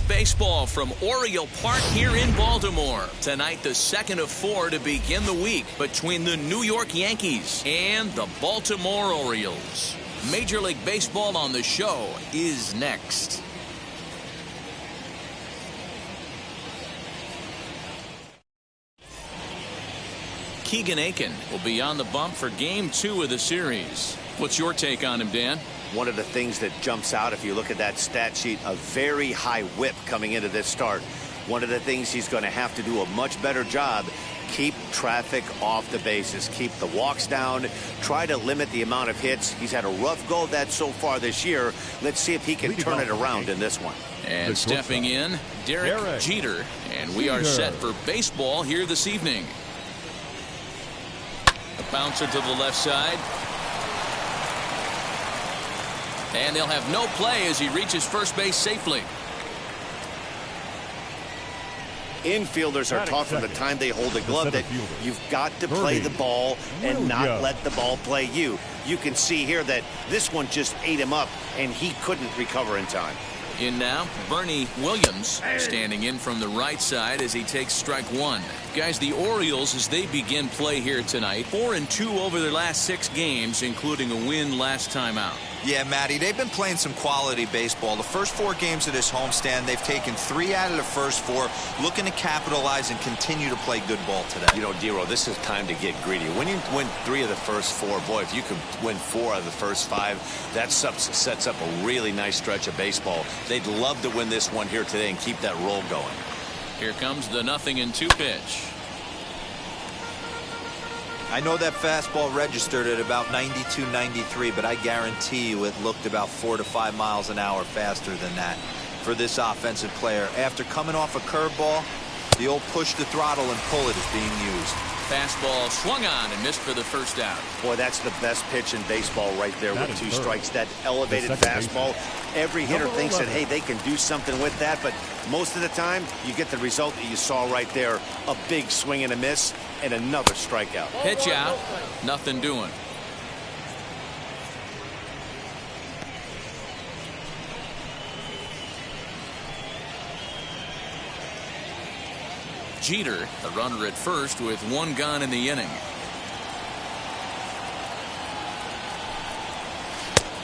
Baseball from Oriole Park here in Baltimore. Tonight, the second of 4 to begin the week between the New York Yankees and the Baltimore Orioles. Major League Baseball on the show is next. Keegan Aiken will be on the bump for Game 2 of the series. What's your take on him, Dan? One of the things that jumps out if you look at that stat sheet, a very high whip coming into this start. One of the things he's going to have to do a much better job, keep traffic off the bases, keep the walks down, try to limit the amount of hits. He's had a rough go of that so far this year. Let's see if he can turn it around in this one. And stepping in, Derek Jeter, and we are set for baseball here this evening. A bouncer to the left side. And they'll have no play as he reaches first base safely. Infielders are taught from the time they hold the glove that you've got to play the ball and not let the ball play you. You can see here that this one just ate him up and he couldn't recover in time. In now, Bernie Williams standing in from the right side as he takes strike one. Guys, the Orioles, as they begin play here tonight, 4-2 over their last 6 games, including a win last time out. Yeah, Matty, they've been playing some quality baseball. The first 4 games of this homestand, they've taken 3 out of the first 4, looking to capitalize and continue to play good ball today. You know, Dero, this is time to get greedy. When you win 3 of the first 4, boy, if you can win 4 out of the first 5, that sets up a really nice stretch of baseball. They'd love to win this one here today and keep that roll going. Here comes the 0-2 pitch. I know that fastball registered at about 92, 93, but I guarantee you it looked about 4 to 5 miles an hour faster than that for this offensive player. After coming off a curveball, the old push the throttle and pull it is being used. Fastball swung on and missed for the first out. Boy, that's the best pitch in baseball right there with 2 strikes. That elevated fastball. Every hitter thinks that, hey, they can do something with that, but most of the time you get the result that you saw right there. A big swing and a miss and another strikeout. Pitch out. Nothing doing. Jeter, the runner at first with 1 gone in the inning.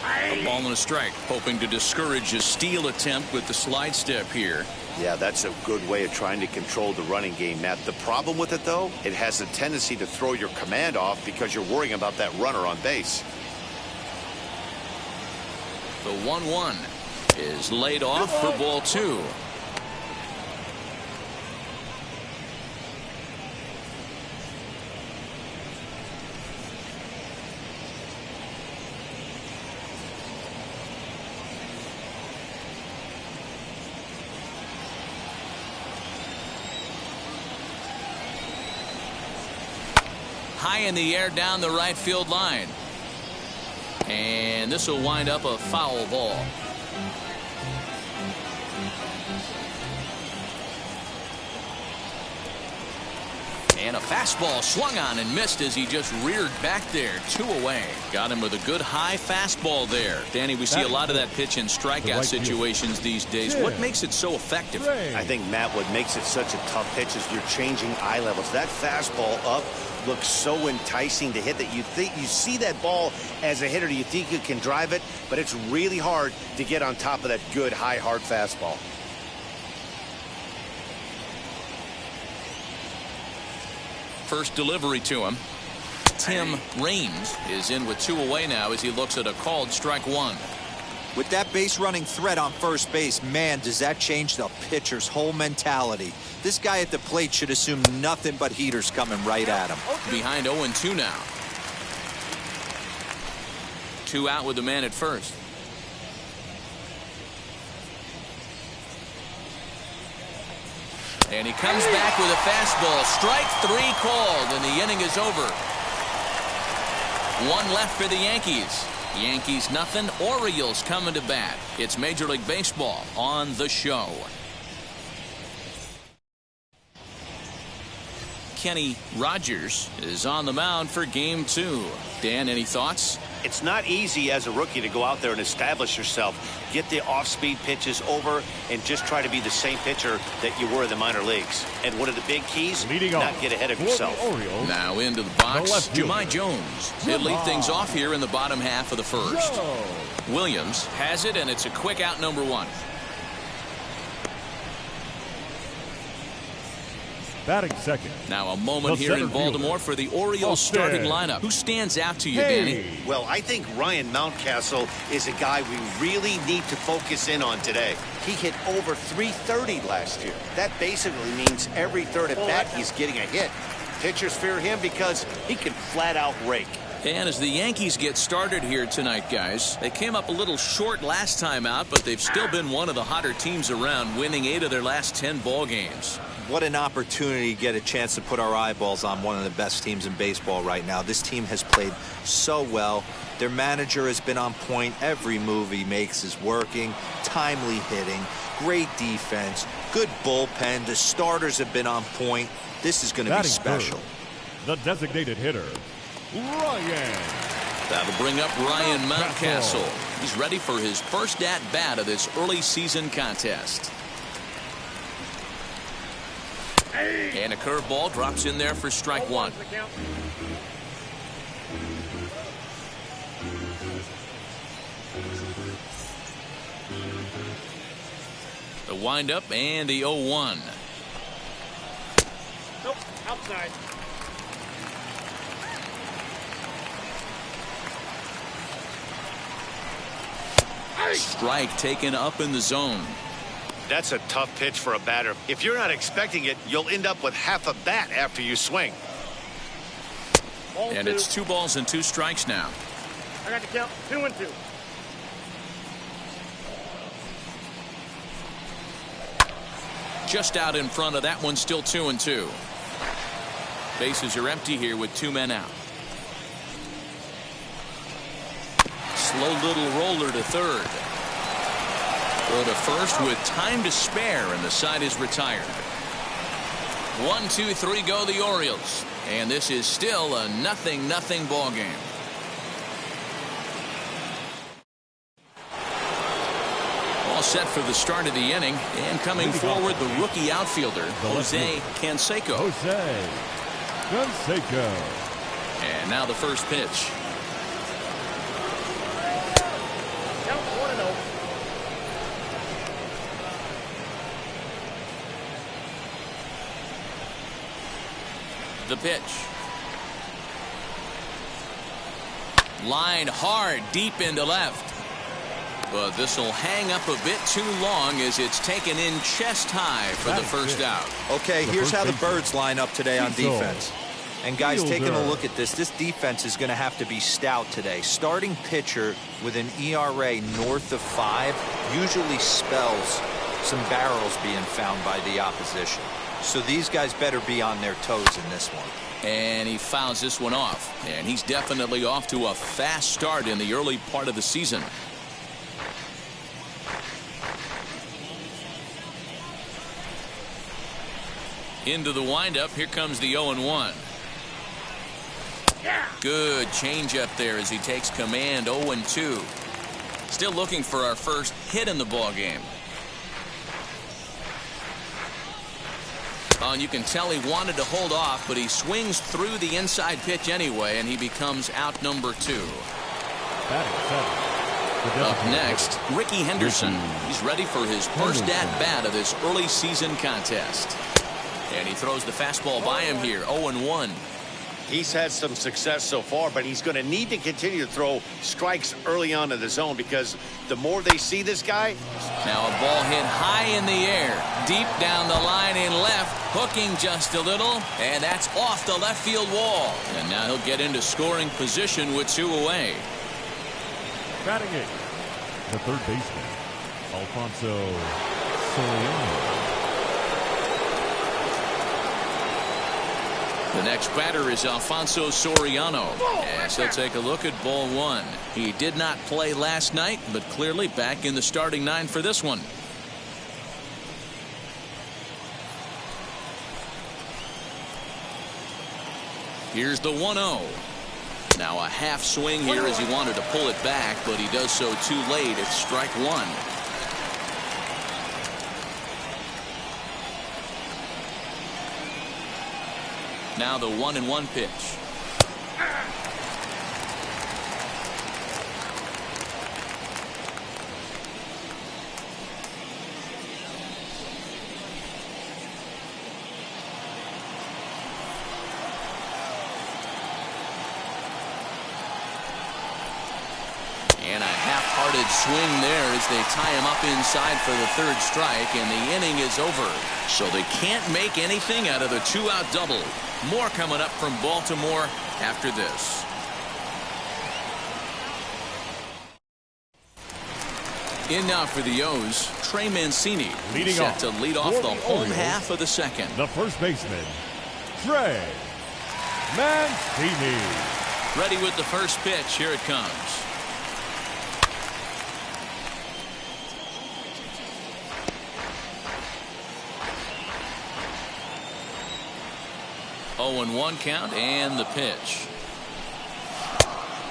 A ball and a strike, hoping to discourage a steal attempt with the slide step here. Yeah, that's a good way of trying to control the running game, Matt. The problem with it, though, it has a tendency to throw your command off because you're worrying about that runner on base. The 1-1 is laid off for ball 2. High in the air down the right field line. And this will wind up a foul ball. And a fastball swung on and missed as he just reared back there. 2 away. Got him with a good high fastball there. Danny, we see a lot of that pitch in strikeout situations these days. What makes it so effective? I think, Matt, what makes it such a tough pitch is you're changing eye levels. That fastball up looks so enticing to hit that you see that ball as a hitter, you think you can drive it, but it's really hard to get on top of that good high hard fastball. First delivery to him. Tim Raines is in with 2 away now as he looks at a called strike 1. With that base running threat on first base, man, does that change the pitcher's whole mentality. This guy at the plate should assume nothing but heaters coming right at him. Behind 0-2 now. 2 out with the man at first. And he comes back with a fastball. Strike 3 called, and the inning is over. 1 left for the Yankees. Yankees nothing. Orioles coming to bat. It's Major League Baseball on the show. Kenny Rogers is on the mound for game 2. Dan, any thoughts? It's not easy as a rookie to go out there and establish yourself, get the off-speed pitches over, and just try to be the same pitcher that you were in the minor leagues. And one of the big keys, not get ahead of yourself. Now into the box, Jahmai Jones. He'll lead things off here in the bottom half of the first. Williams has it, and it's a quick out, number 1. Batting second. Now a moment here in Baltimore for the Orioles starting lineup. Who stands out to you, Danny? Well, I think Ryan Mountcastle is a guy we really need to focus in on today. He hit over .330 last year. That basically means every third at bat he's getting a hit. Pitchers fear him because he can flat out rake. And as the Yankees get started here tonight, guys, they came up a little short last time out, but they've still been one of the hotter teams around, winning 8 of their last 10 ball games. What an opportunity to get a chance to put our eyeballs on one of the best teams in baseball right now. This team has played so well. Their manager has been on point. Every move he makes is working. Timely hitting. Great defense. Good bullpen. The starters have been on point. This is going to be special. The designated hitter, Ryan. That'll bring up Ryan Mountcastle. He's ready for his first at-bat of this early season contest. And a curveball drops in there for strike 1. The windup and the 0-1. Nope, outside. Strike taken up in the zone. That's a tough pitch for a batter. If you're not expecting it, you'll end up with half a bat after you swing. And it's 2 balls and 2 strikes now. I got to count 2 and 2. Just out in front of that one, still 2 and 2. Bases are empty here with 2 men out. Slow little roller to third. Go to first with time to spare, and the side is retired. 1, 2, 3 go the Orioles, and this is still a 0-0 ball game. All set for the start of the inning, and coming forward, the rookie outfielder Jose Canseco. Jose Canseco. And now the first pitch. Count 1-0. The pitch. Line hard deep into left. But this will hang up a bit too long as it's taken in chest high for the first out. Okay, here's how the Birds line up today on defense. And guys, taking a look at this defense is going to have to be stout today. Starting pitcher with an ERA north of 5 usually spells some barrels being found by the opposition. So these guys better be on their toes in this one. And he fouls this one off. And he's definitely off to a fast start in the early part of the season. Into the windup. Here comes the 0-1. Good changeup there as he takes command. 0-2. Still looking for our first hit in the ball game. And you can tell he wanted to hold off, but he swings through the inside pitch anyway, and he becomes out number 2. Up next, Ricky Henderson. He's ready for his first at-bat of this early season contest. And he throws the fastball by him here. 0-1. He's had some success so far, but he's going to need to continue to throw strikes early on in the zone because the more they see this guy. Now a ball hit high in the air, deep down the line in left, hooking just a little, and that's off the left field wall. And now he'll get into scoring position with 2 away. Batting 8th, the third baseman, Alfonso Soriano. The next batter is Alfonso Soriano, as he'll take a look at ball one. He did not play last night, but clearly back in the starting nine for this one. Here's the 1-0. Now a half swing here as he wanted to pull it back, but he does so too late. It's strike one. Now the 1-1 pitch. And a half-hearted swing there as they tie him up inside for the third strike, and the inning is over. So they can't make anything out of the two-out double. More coming up from Baltimore after this. In now for the O's, Trey Mancini, Leading set off to lead off for the the home Orioles, half of the second. The first baseman, Trey Mancini. Ready with the first pitch. Here it comes. Oh, and 1 count, and the pitch.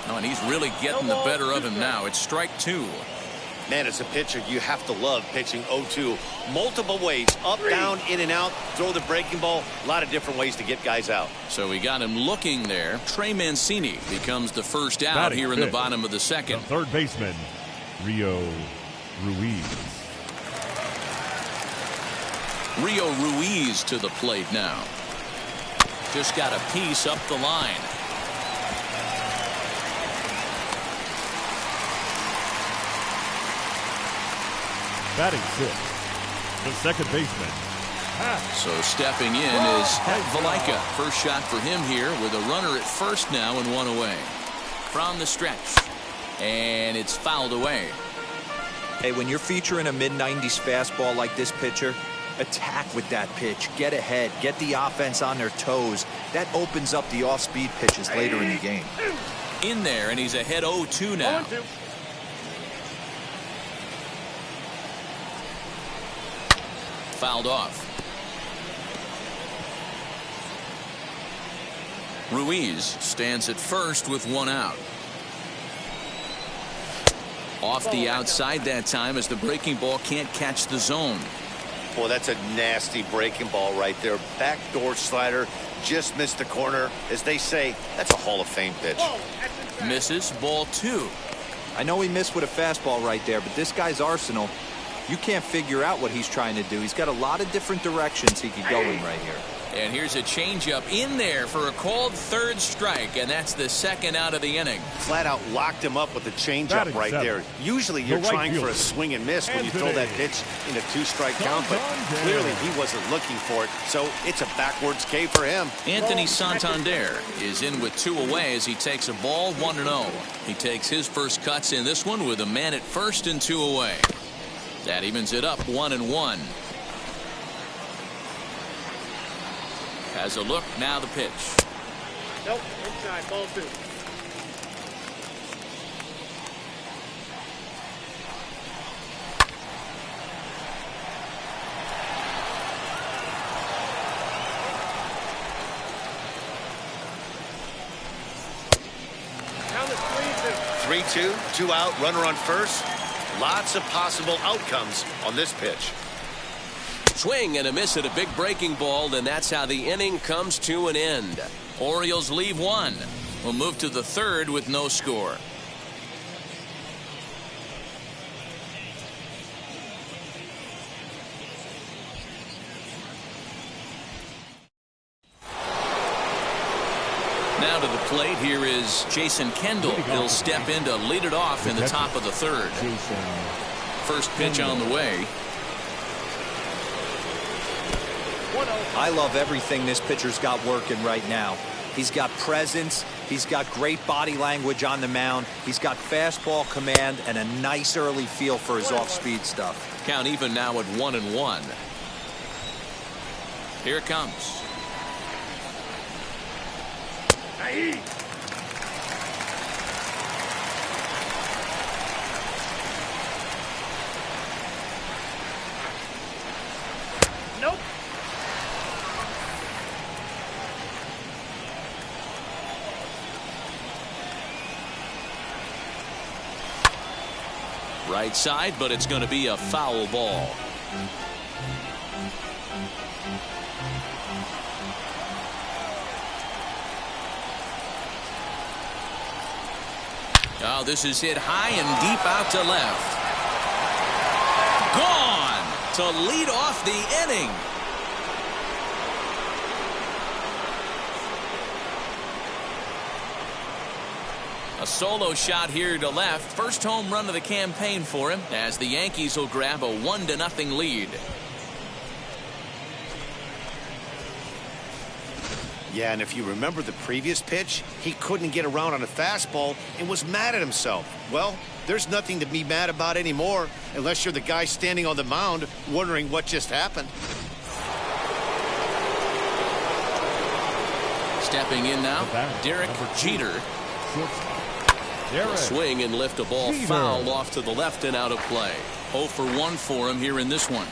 Oh, and he's really getting the better of him now. It's strike two. Man, as a pitcher, you have to love pitching 0-2. Multiple ways, up, down, in and out, throw the breaking ball. A lot of different ways to get guys out. So we got him looking there. Trey Mancini becomes the first out Batting here in the fifth, bottom of the second. The third baseman, Rio Ruiz. Rio Ruiz to the plate now. Just got a piece up the line. Batting 6th, the second baseman, So stepping in is Valaika. First shot for him here with a runner at first now and 1 away. From the stretch. And it's fouled away. Hey, when you're featuring a mid-90s fastball like this pitcher, attack with that pitch. Get ahead. Get the offense on their toes. That opens up the off-speed pitches later in the game. In there, and he's ahead 0-2 now. 0-2. Fouled off. Ruiz stands at first with 1 out. Off the outside that time as the breaking ball can't catch the zone. Boy, that's a nasty breaking ball right there. Backdoor slider, just missed the corner. As they say, that's a Hall of Fame pitch. Misses, ball 2. I know he missed with a fastball right there, but this guy's arsenal, you can't figure out what he's trying to do. He's got a lot of different directions he could go in right here. And here's a changeup in there for a called third strike, and that's the second out of the inning. Flat out locked him up with a changeup Batting right there. seventh, Usually you're the right trying for a fielder, swing and miss when you throw that pitch in a 2-strike count, but Santander. clearly he wasn't looking for it, so it's a backwards K for him. Anthony Santander is in with 2 away as he takes a ball 1-0. He takes his first cuts in this one with a man at first and 2 away. That evens it up 1-1. Has a look, now the pitch. Nope, inside, ball 2. Down to 3-2. 3-2, 2 out, runner on first. Lots of possible outcomes on this pitch. Swing and a miss at a big breaking ball, and that's how the inning comes to an end. Orioles leave 1. We'll move to the third with no score. Now to the plate, here is Jason Kendall. He'll step in to lead it off in the top of the third. First pitch on the way. 1-0. I love everything this pitcher's got working right now. He's got presence. He's got great body language on the mound. He's got fastball command and a nice early feel for his off-speed stuff. Count even now at 1-1. Here it comes. Aye. Nope. Right side, but it's going to be a foul ball. Oh, this is hit high and deep out to left. Gone to lead off the inning. A solo shot here to left. First home run of the campaign for him as the Yankees will grab a 1-0 lead. Yeah, and if you remember the previous pitch, he couldn't get around on a fastball and was mad at himself. Well, there's nothing to be mad about anymore unless you're the guy standing on the mound wondering what just happened. Stepping in now, Derek Jeter. Swing and lift a ball foul off to the left and out of play. 0 for 1 for him here in this one.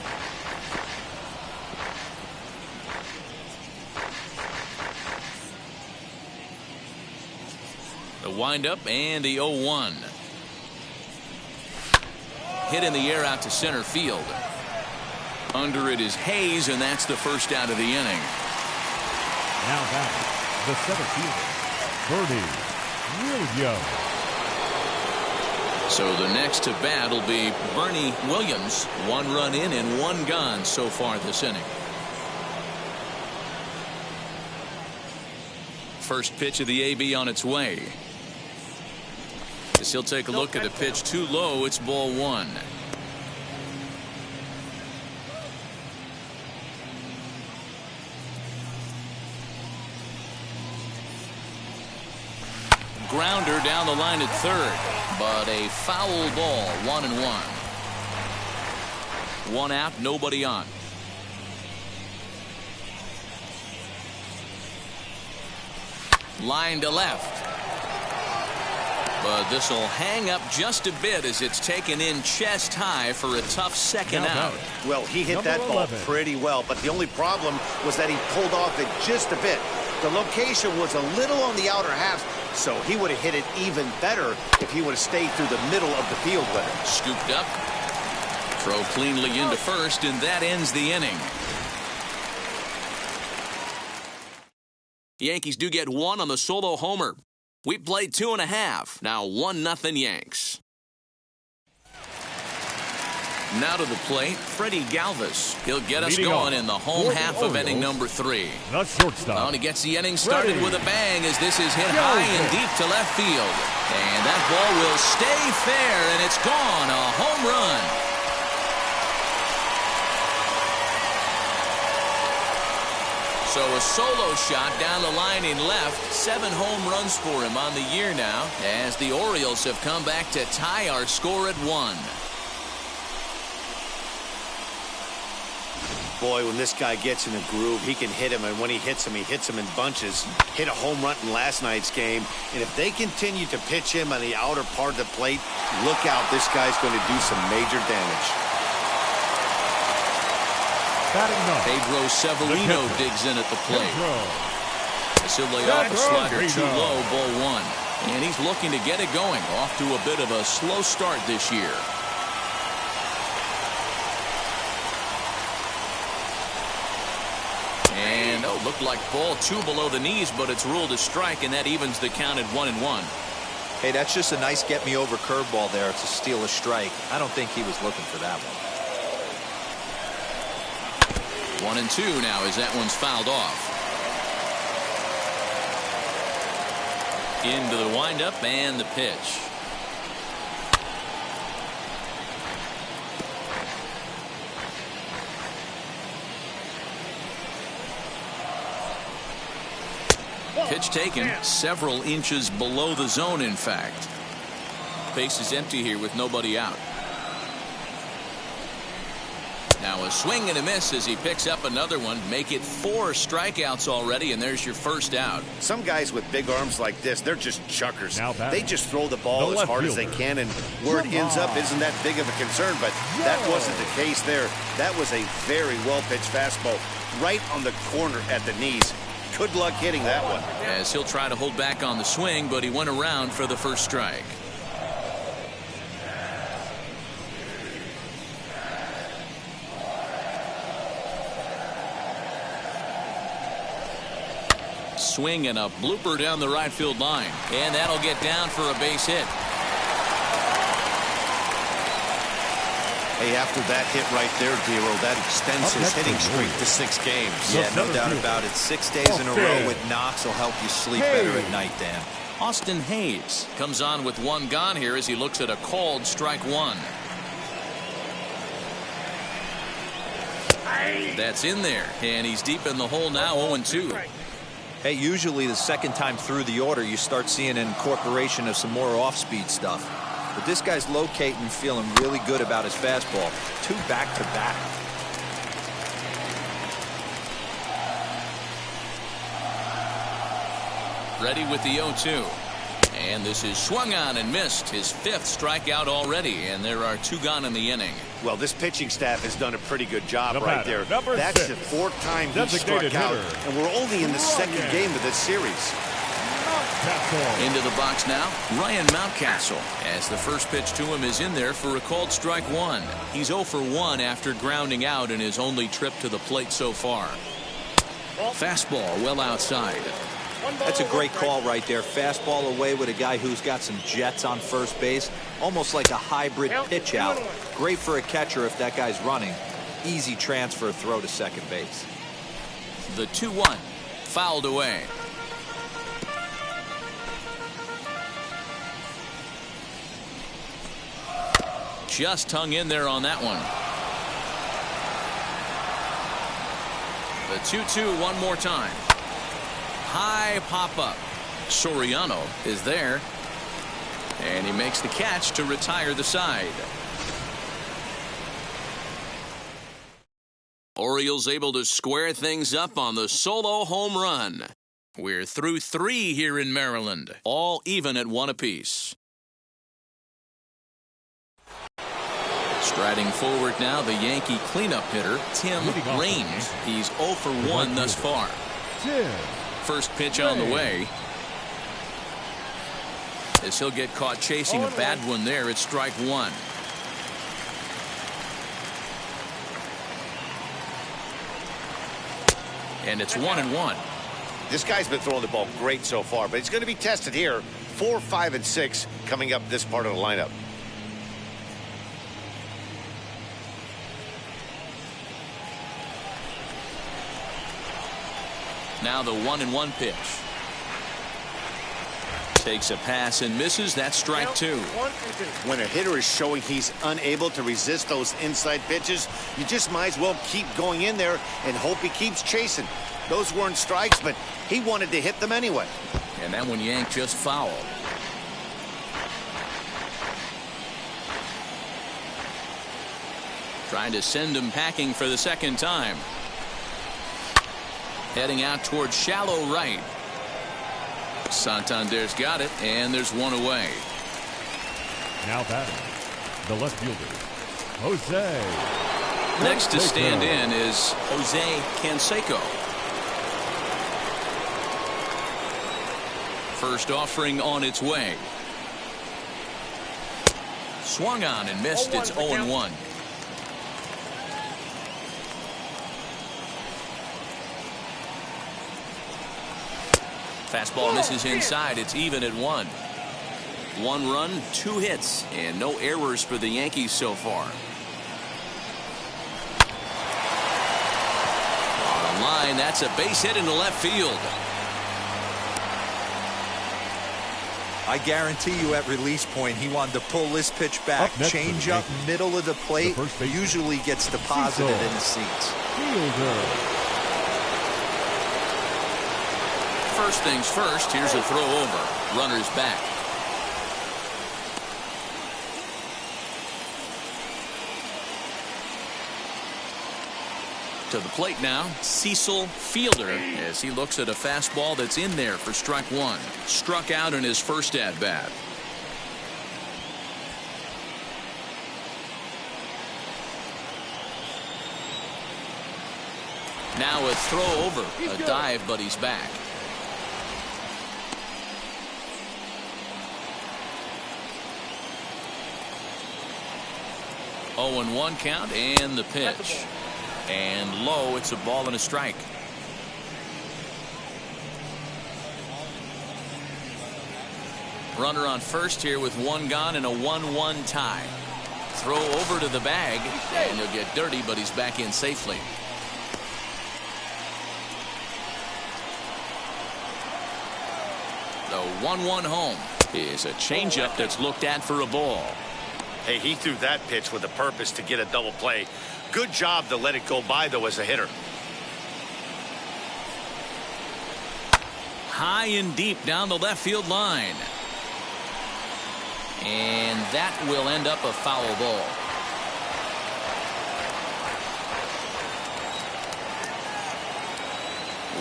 The windup and the 0-1. Hit in the air out to center field. Under it is Hayes, and that's the first out of the inning. Now back, the center fielder, Bernie Williams. So the next to bat will be Bernie Williams. 1 run in and 1 gone so far this inning. First pitch of the AB on its way. As he'll take a look at the pitch too low. It's ball 1. Grounder down the line at third, but a foul ball. 1-1. 1 out, nobody on. Line to left. But this will hang up just a bit as it's taken in chest high for a tough second out. Well, he hit that ball pretty well, but the only problem was that he pulled off it just a bit. The location was a little on the outer half, so he would have hit it even better if he would have stayed through the middle of the field with it. Scooped up. Throw cleanly into first, and that ends the inning. The Yankees do get 1 on the solo homer. We played 2.5. Now 1-0 Yanks. Now to the plate, Freddie Galvis. He'll get us going in the home half of inning number 3. The shortstop. And he gets the inning started with a bang as this is hit high and deep to left field. And that ball will stay fair, and it's gone. A home run. So a solo shot down the line in left. 7 home runs for him on the year now, as the Orioles have come back to tie our score at 1. Boy, when this guy gets in a groove, he can hit him, and when he hits him in bunches. Hit a home run in last night's game, and if they continue to pitch him on the outer part of the plate, look out, this guy's going to do some major damage. Pedro Severino digs in at the plate. He'll lay off a slider too low, ball 1. And he's looking to get it going. Off to a bit of a slow start this year. And looked like ball 2 below the knees, but it's ruled a strike, and that evens the count at 1-1. Hey, that's just a nice get-me-over curveball there to steal a strike. I don't think he was looking for that one. 1-2 now as that one's fouled off. Into the windup and the pitch. Pitch taken several inches below the zone, in fact. Base is empty here with nobody out. Now a swing and a miss as he picks up another one. Make it 4 strikeouts already, and there's your first out. Some guys with big arms like this, they're just chuckers. They just throw the ball the as hard as they can, and where it ends up isn't that big of a concern, but that wasn't the case there. That was a very well-pitched fastball right on the corner at the knees. Good luck hitting that one. As he'll try to hold back on the swing, but he went around for the first strike. Swing and a blooper down the right field line, and that'll get down for a base hit. Hey, after that hit right there, Dero, that extends his hitting streak to 6 games. Yeah, no doubt about it. 6 days in a row with knocks will help you sleep better at night, Dan. Austin Hayes comes on with 1 gone here as he looks at a called strike 1. That's in there, and he's deep in the hole now, 0-2. Hey, usually the second time through the order, you start seeing an incorporation of some more off-speed stuff. But this guy's locating, feeling really good about his fastball. 2 back-to-back. Ready with the 0-2. And this is swung on and missed. His 5th strikeout already, and there are 2 gone in the inning. Well, this pitching staff has done a pretty good job right there. That's the 4th time he struck out, and we're only in the 2nd game of this series. Into the box now, Ryan Mountcastle, as the first pitch to him is in there for a called strike 1. He's 0 for 1 after grounding out in his only trip to the plate so far. Fastball well outside. That's a great call right there. Fastball away with a guy who's got some jets on first base. Almost like a hybrid pitch out. Great for a catcher if that guy's running. Easy transfer throw to second base. The 2-1 fouled away. Just hung in there on that one. The 2-2 one more time. High pop-up. Soriano is there. And he makes the catch to retire the side. Orioles able to square things up on the solo home run. We're through 3 here in Maryland. All even at 1 apiece. Striding forward now, the Yankee cleanup hitter, Tim Raines. He's 0 for 1 thus far. First pitch on the way. As he'll get caught chasing a bad one there, it's strike 1. And it's 1-1. This guy's been throwing the ball great so far, but he's going to be tested here. 4, 5, and 6 coming up this part of the lineup. Now the 1-1 pitch. Takes a pass and misses. That's strike 2. When a hitter is showing he's unable to resist those inside pitches, you just might as well keep going in there and hope he keeps chasing. Those weren't strikes, but he wanted to hit them anyway. And that one yanked just foul. Trying to send him packing for the second time. Heading out towards shallow right. Santander's got it, and there's 1 away. Now batting, the left fielder, Jose. Next to stand in is Jose Canseco. First offering on its way. Swung on and missed. It's 0-1. Fastball misses inside. It's even at 1. 1 run, 2 hits, and no errors for the Yankees so far. On the line, that's a base hit into left field. I guarantee you at release point he wanted to pull this pitch back. Change up middle of the plate. Usually gets deposited in the seats. First things first, here's a throw over. Runners back. To the plate now, Cecil Fielder, as he looks at a fastball that's in there for strike one. Struck out in his first at-bat. Now a throw over, a dive, but he's back. Oh, and 1 count, and the pitch. And low, it's a ball and a strike. Runner on first here with 1 gone and a 1-1 tie. Throw over to the bag, and he'll get dirty, but he's back in safely. The 1-1 home is a changeup that's looked at for a ball. Hey, he threw that pitch with a purpose to get a double play. Good job to let it go by, though, as a hitter. High and deep down the left field line. And that will end up a foul ball.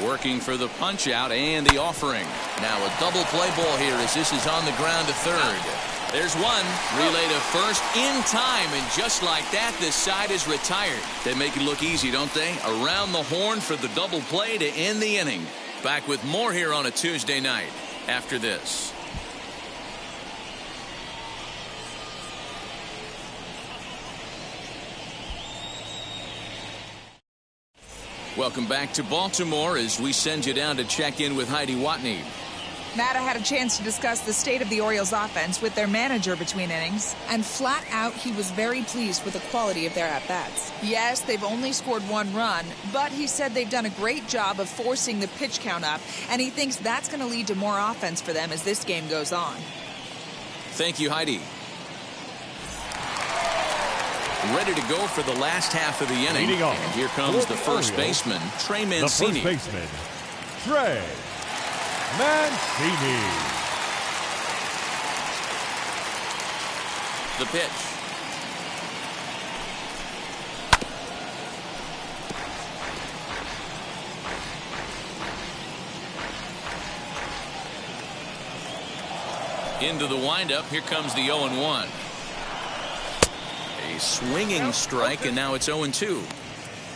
Working for the punch out and the offering. Now a double play ball here as this is on the ground to third. There's one. Relay to first in time, and just like that, this side is retired. They make it look easy, don't they? Around the horn for the double play to end the inning. Back with more here on a Tuesday night after this. Welcome back to Baltimore as we send you down to check in with Heidi Watney. Matt, I had a chance to discuss the state of the Orioles offense with their manager between innings, and flat out he was very pleased with the quality of their at-bats. Yes, they've only scored 1 run, but he said they've done a great job of forcing the pitch count up, and he thinks that's going to lead to more offense for them as this game goes on. Thank you, Heidi. Ready to go for the last half of the inning. And here comes the first baseman, Trey Mancini. The first baseman, Trey Mancini. The pitch. Into the windup. Here comes the 0-1. A swinging strike, and now it's 0-2.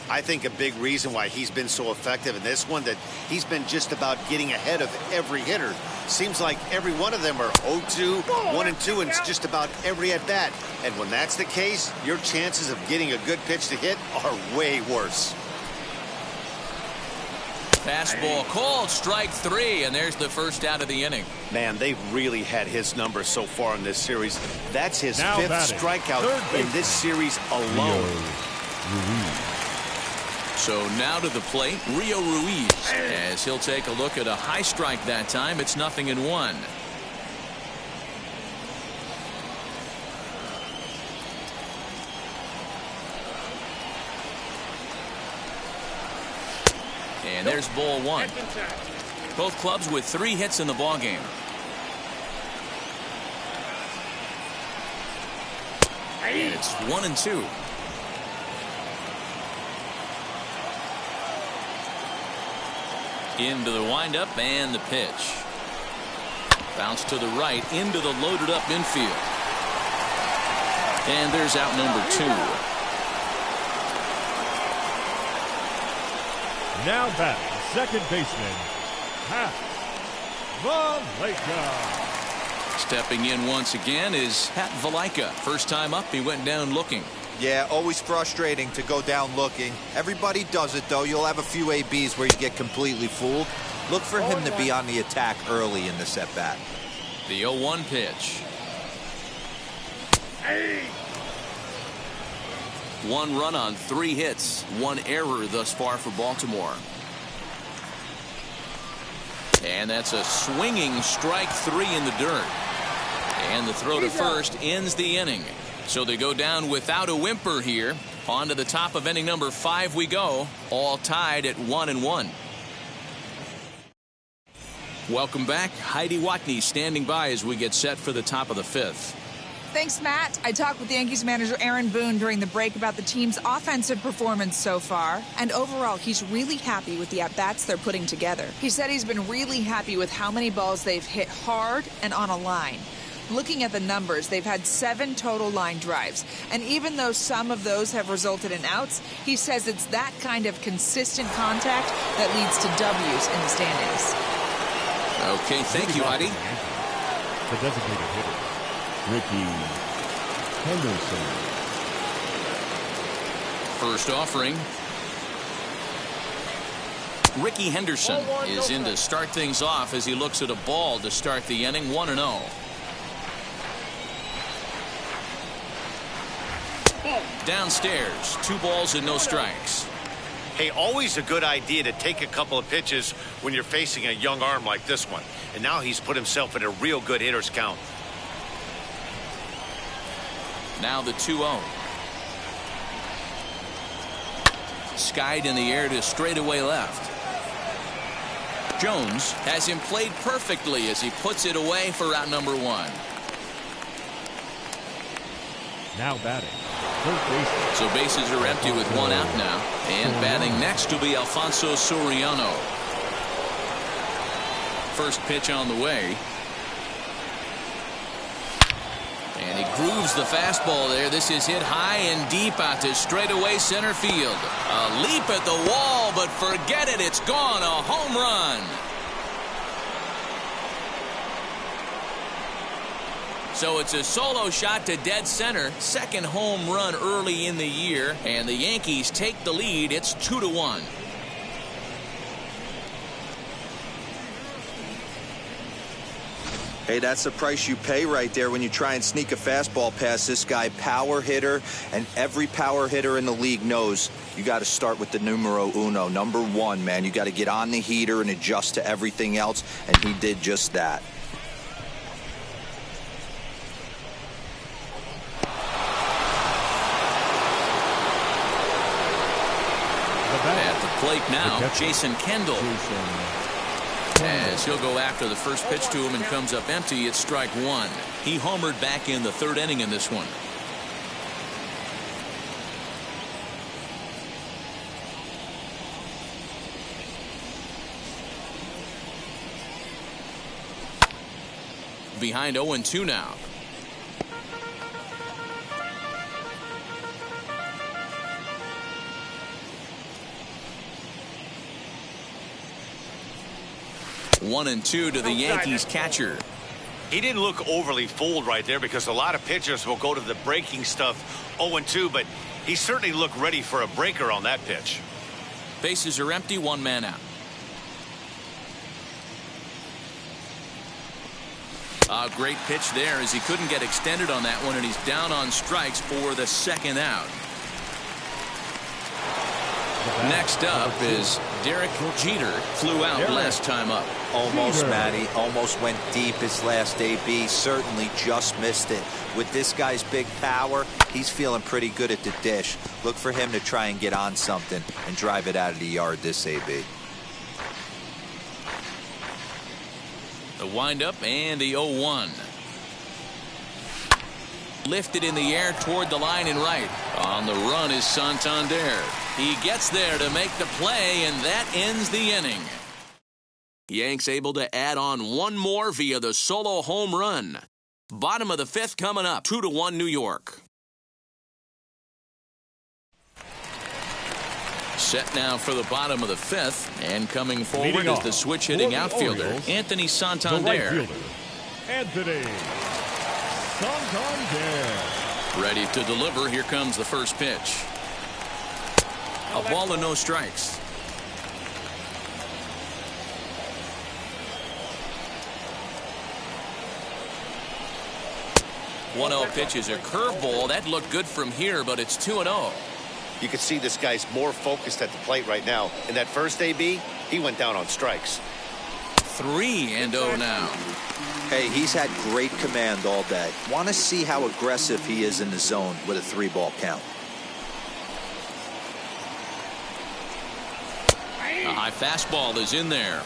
I think a big reason why he's been so effective in this one, that he's been just about getting ahead of every hitter. Seems like every one of them are 0-2, 1-2, and it's just about every at-bat. And when that's the case, your chances of getting a good pitch to hit are way worse. Fastball called, strike 3, and there's the first out of the inning. Man, they've really had his number so far in this series. That's his Now 5th strikeout in this series alone. So now to the plate, Rio Ruiz, as he'll take a look at a high strike that time. It's 0-1. And there's ball 1. Both clubs with 3 hits in the ballgame. And it's 1-2. Into the windup and the pitch. Bounce to the right into the loaded up infield. And there's out number 2. Now batting, second baseman, Pat Valaika. Stepping in once again is Pat Valaika. First time up, he went down looking. Yeah, always frustrating to go down looking. Everybody does it, though. You'll have a few ABs where you get completely fooled. Look for him to be on the attack early in the at-bat. The 0-1 pitch. Hey. 1 run on 3 hits. 1 error thus far for Baltimore. And that's a swinging strike 3 in the dirt. And the throw to first ends the inning. So they go down without a whimper here. On to the top of inning number 5 we go. All tied at 1-1. Welcome back. Heidi Watney standing by as we get set for the top of the fifth. Thanks, Matt. I talked with Yankees manager Aaron Boone during the break about the team's offensive performance so far. And overall, he's really happy with the at-bats they're putting together. He said he's been really happy with how many balls they've hit hard and on a line. Looking at the numbers, they've had 7 total line drives. And even though some of those have resulted in outs, he says it's that kind of consistent contact that leads to W's in the standings. Okay, thank you, Heidi. The designated hitter, Ricky Henderson. First offering. Ricky Henderson is in to start things off as he looks at a ball to start the inning, 1-0. Downstairs, 2 balls and no strikes. Hey, always a good idea to take a couple of pitches when you're facing a young arm like this one. And now he's put himself in a real good hitter's count. Now the 2-0. Skied in the air to straightaway left. Jones has him played perfectly as he puts it away for out number 1. Now batting, first baseman. So bases are empty with 1 out now. And batting next will be Alfonso Soriano. First pitch on the way. And he grooves the fastball there. This is hit high and deep out to straightaway center field. A leap at the wall, but forget it. It's gone. A home run. So it's a solo shot to dead center. Second home run early in the year. And the Yankees take the lead. It's 2-1. Hey, that's the price you pay right there when you try and sneak a fastball past this guy. Power hitter, and every power hitter in the league knows you got to start with the numero uno, number 1, man. You got to get on the heater and adjust to everything else, and he did just that. At the plate now, Jason Kendall. As he'll go after the first pitch to him and comes up empty, it's strike 1. He homered back in the 3rd inning in this one. Behind 0-2 now. 1-2 to the Yankees catcher. He didn't look overly fooled right there because a lot of pitchers will go to the breaking stuff 0-2, but he certainly looked ready for a breaker on that pitch. Bases are empty, 1 man out. A great pitch there as he couldn't get extended on that one, and he's down on strikes for the 2nd out. Next up is Derek Jeter. Flew out last time up. Almost, Matty. Almost went deep his last AB. Certainly just missed it. With this guy's big power, he's feeling pretty good at the dish. Look for him to try and get on something and drive it out of the yard this AB. The windup and the 0-1. Lifted in the air toward the line and right. On the run is Santander. He gets there to make the play, and that ends the inning. Yanks able to add on 1 more via the solo home run. Bottom of the 5th coming up, 2-1 New York. Set now for the bottom of the 5th, and coming forward is the switch-hitting outfielder, Orioles, Anthony the Santander. right fielder, Anthony Santander. Ready to deliver. Here comes the first pitch. A ball and no strikes. One 0 pitch is a curveball. That looked good from here, but it's 2-0. You can see this guy's more focused at the plate right now. In that first AB, he went down on strikes. 3-0 now. Hey, he's had great command all day. Want to see how aggressive he is in the zone with a 3-ball count. A high fastball is in there.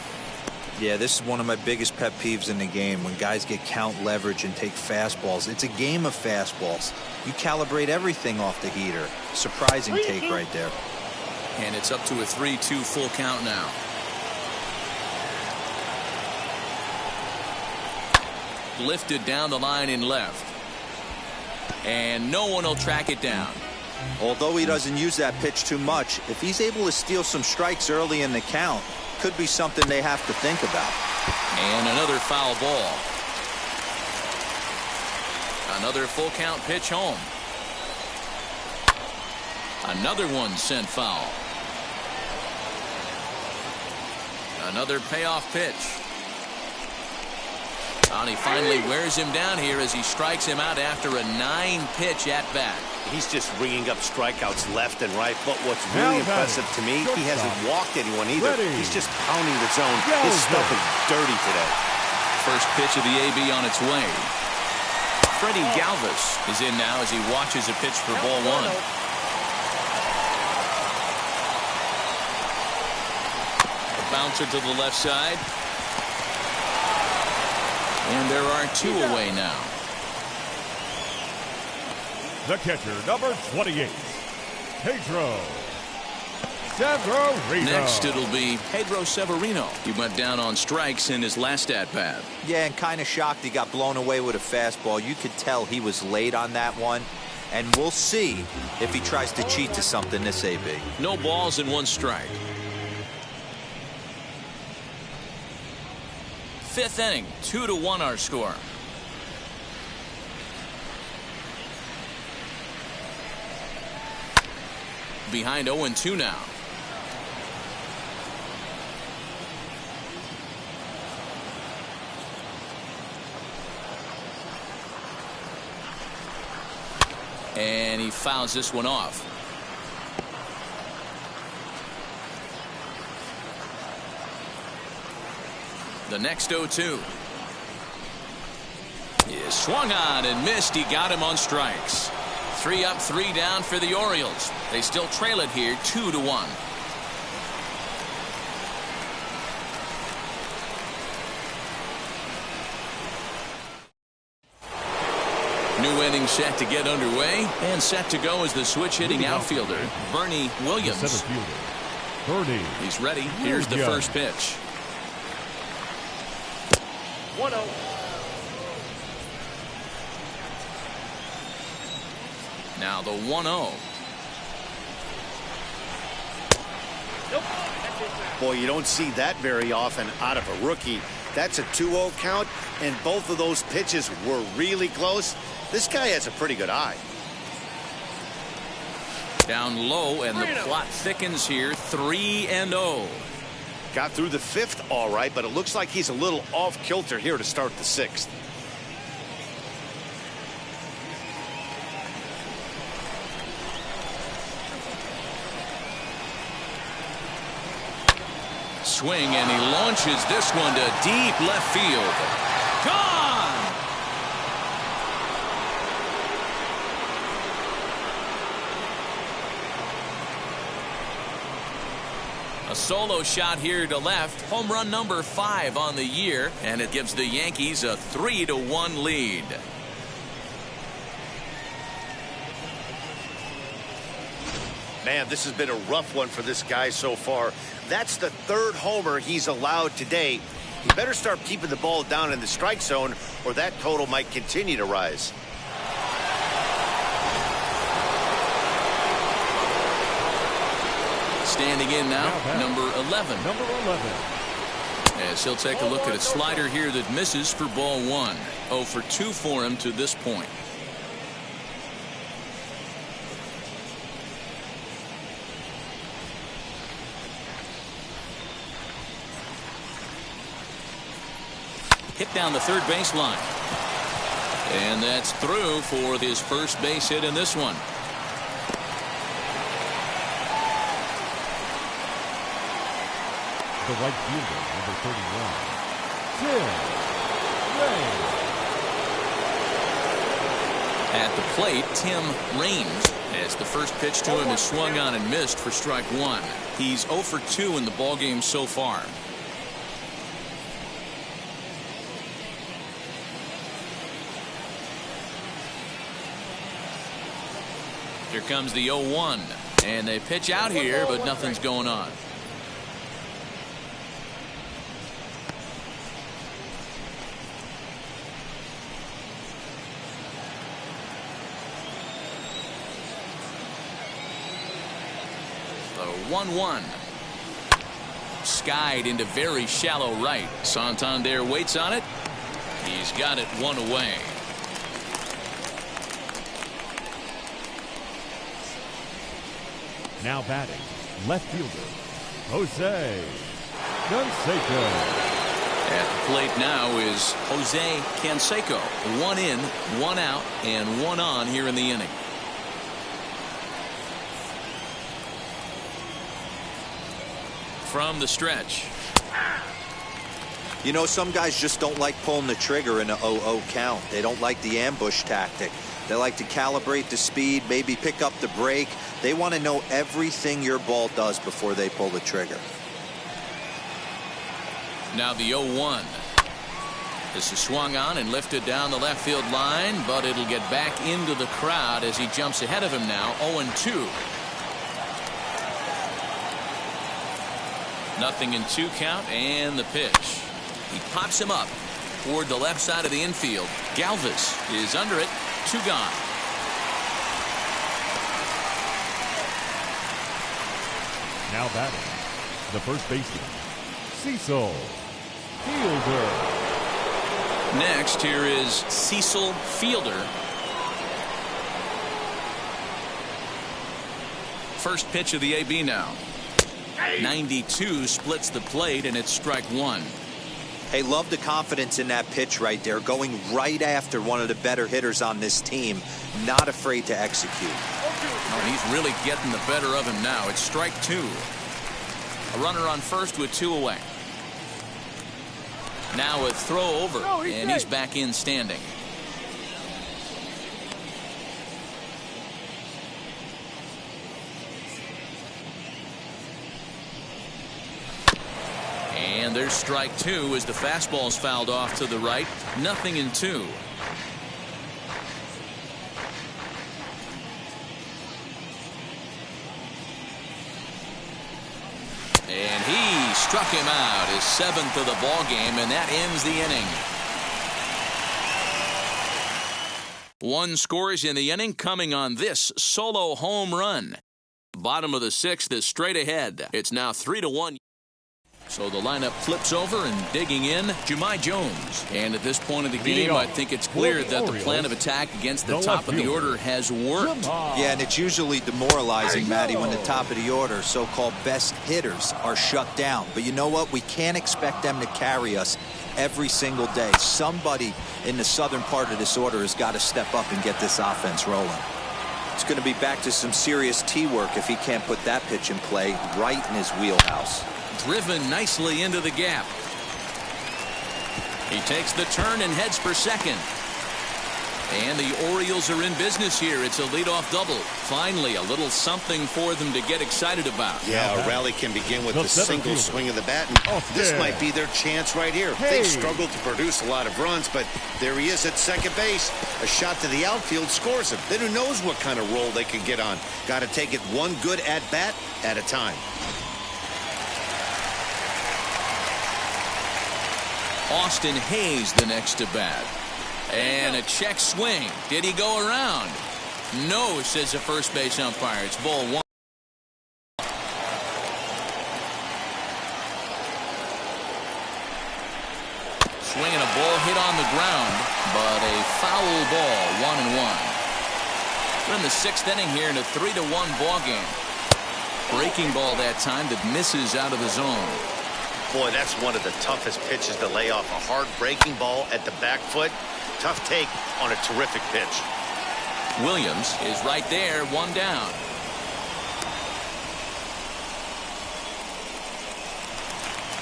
Yeah, this is one of my biggest pet peeves in the game, when guys get count leverage and take fastballs. It's a game of fastballs. You calibrate everything off the heater. Surprising take right there. And it's up to a 3-2 full count now. Lifted down the line in left. And no one will track it down. Although he doesn't use that pitch too much, if he's able to steal some strikes early in the count, could be something they have to think about. And another foul ball. Another full count pitch home. Another one sent foul. Another payoff pitch. And he finally wears him down here as he strikes him out after a 9-pitch at-bat. He's just ringing up strikeouts left and right, but what's really impressive to me, he hasn't walked anyone either. He's just pounding the zone. His stuff is dirty today. First pitch of the AB on its way. Freddie Galvis is in now as he watches a pitch for ball one. A bouncer to the left side. And there are 2 away now. The catcher, number 28, Pedro Severino. Next, it'll be Pedro Severino. He went down on strikes in his last at-bat. Yeah, and kind of shocked he got blown away with a fastball. You could tell he was late on that one. And we'll see if he tries to cheat to something this AB. No balls and 1 strike. 5th inning, 2-1 our score. Behind 0-2 now. And he fouls this one off. The next 0-2. He swung on and missed. He got him on strikes. 3 up, 3 down for the Orioles. They still trail it here 2-1. New inning set to get underway, and set to go is the switch-hitting outfielder, Bernie Williams. Center fielder, Bernie. He's ready. Here's the first pitch. 1-0. Now the 1-0. Boy, you don't see that very often out of a rookie. That's a 2-0 count, and both of those pitches were really close. This guy has a pretty good eye. Down low, and the plot thickens here. 3-0. Got through the 5th all right, but it looks like he's a little off kilter here to start the 6th. Swing, and he launches this one to deep left field. Gone! A solo shot here to left. Home run number 5 on the year, and it gives the Yankees a 3-1 lead. Man, this has been a rough one for this guy so far. That's the 3rd homer he's allowed today. He better start keeping the ball down in the strike zone, or that total might continue to rise. Standing in now, number 11. Number 11. As he'll take a look at a slider here that misses for ball 1. 0 for 2 for him to this point. Hit down the third baseline. And that's through for his first base hit in this one. The right fielder, number 31, Tim Raines. At the plate, Tim Raines, as the first pitch to him is swung on and missed for strike 1. He's 0 for 2 in the ballgame so far. Here comes the 0-1. And they pitch out here, but nothing's going on. The 1-1. Skied into very shallow right. Santander waits on it. He's got it one away. Now batting, left fielder, Jose Canseco. At the plate now is Jose Canseco. 1 in, 1 out, and 1 on here in the inning. From the stretch. You know, some guys just don't like pulling the trigger in a 0-0 count. They don't like the ambush tactic. They like to calibrate the speed, maybe pick up the break. They want to know everything your ball does before they pull the trigger. Now the 0-1. This is swung on and lifted down the left field line, but it'll get back into the crowd as he jumps ahead of him now. 0-2. Nothing in 2 count, and the pitch. He pops him up toward the left side of the infield. Galvis is under it. 2 gone. Now batting, the first baseman, Cecil Fielder. Next, here is Cecil Fielder. First pitch of the AB now. 92 splits the plate, and it's strike 1. Hey, love the confidence in that pitch right there, going right after one of the better hitters on this team, not afraid to execute. Oh, he's really getting the better of him now. It's strike 2. A runner on first with 2 away. Now a throw over, and he's back in standing. And there's strike 2 as the fastball's fouled off to the right. Nothing in 2. And he struck him out, his 7th of the ball game, and that ends the inning. 1 scores in the inning coming on this solo home run. Bottom of the 6th is straight ahead. It's now 3-1. So the lineup flips over, and digging in, Jahmai Jones. And at this point of the game, I think it's clear that the plan of attack against the top of the order has worked. Yeah, and it's usually demoralizing, Matty, when the top of the order, so-called best hitters, are shut down. But you know what? We can't expect them to carry us every single day. Somebody in the southern part of this order has got to step up and get this offense rolling. It's going to be back to some serious tee work if he can't put that pitch in play right in his wheelhouse. Driven nicely into the gap. He takes the turn and heads for second. And the Orioles are in business here. It's a leadoff double. Finally, a little something for them to get excited about. Yeah, a rally can begin with a single swing of the bat. And this might be their chance right here. They've struggled to produce a lot of runs, but there he is at second base. A shot to the outfield scores him. Then who knows what kind of roll they can get on. Got to take it one good at-bat at a time. Austin Hayes the next to bat. And a check swing. Did he go around? No, says the first base umpire. It's ball 1. Swinging a ball hit on the ground, but a foul ball, 1-1. We're in the 6th inning here in a 3-1 ball game. Breaking ball that time that misses out of the zone. Boy, that's one of the toughest pitches to lay off. A hard breaking ball at the back foot. Tough take on a terrific pitch. Williams is right there, 1 down.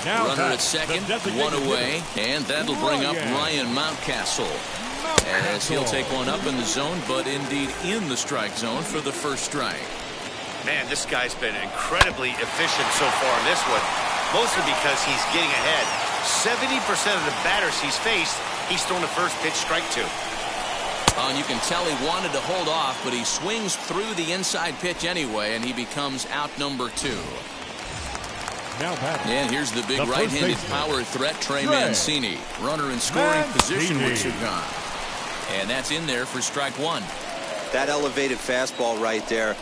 Now runner at second, 1 away, and that'll bring up Ryan Mountcastle. As he'll take one up in the zone, but indeed in the strike zone for the first strike. Man, this guy's been incredibly efficient so far in this one. Mostly because he's getting ahead. 70% of the batters he's faced, he's thrown the first pitch strike to. Oh, and you can tell he wanted to hold off, but he swings through the inside pitch anyway, and he becomes out number 2. Now batting. And here's the big The first right-handed baseman, power threat, Trey Trey Mancini. Runner in scoring position with 2 gone. And that's in there for strike 1. That elevated fastball right there,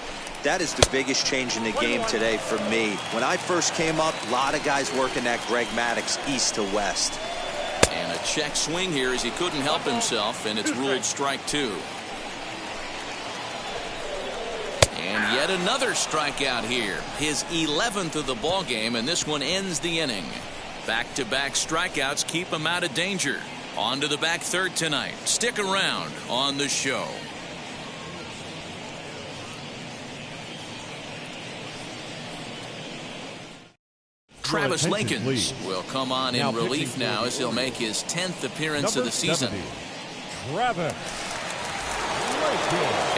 that is the biggest change in the game today for me. When I first came up, a lot of guys working that Greg Maddux east to west. And a check swing here as he couldn't help himself, and it's ruled strike 2. And yet another strikeout here. His 11th of the ball game, and this one ends the inning. Back-to-back strikeouts keep him out of danger. On to the back third tonight. Stick around on the show. Travis Lakins will come on in relief now as he'll make his 10th appearance of the season. 70, Travis Lakins.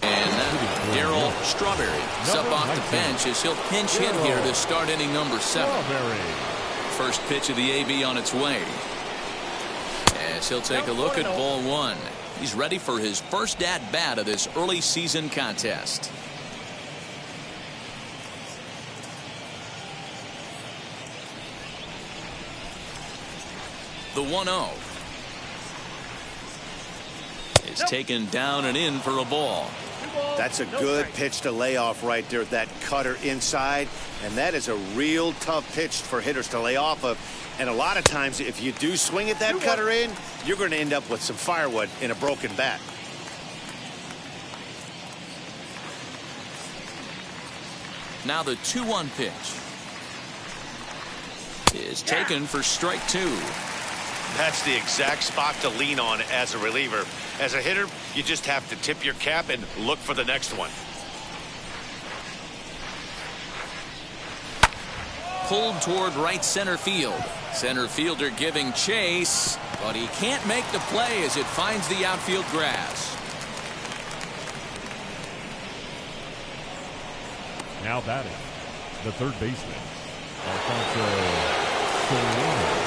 And Darryl Strawberry is up off the bench as he'll pinch hit here to start inning number 7. First pitch of the AB on its way. As he'll take a look at ball 1. He's ready for his first at-bat of this early season contest. The 1-0 is taken down and in for a ball. That's a good pitch to lay off right there. That cutter inside, and that is a real tough pitch for hitters to lay off of. And a lot of times, if you do swing at that cutter in, you're going to end up with some firewood in a broken bat. Now the 2-1 pitch is taken for strike 2. That's the exact spot to lean on as a reliever. As a hitter, you just have to tip your cap and look for the next one. Pulled toward right center field. Center fielder giving chase, but he can't make the play as it finds the outfield grass. Now batting, the third baseman, Alfonso Soriano.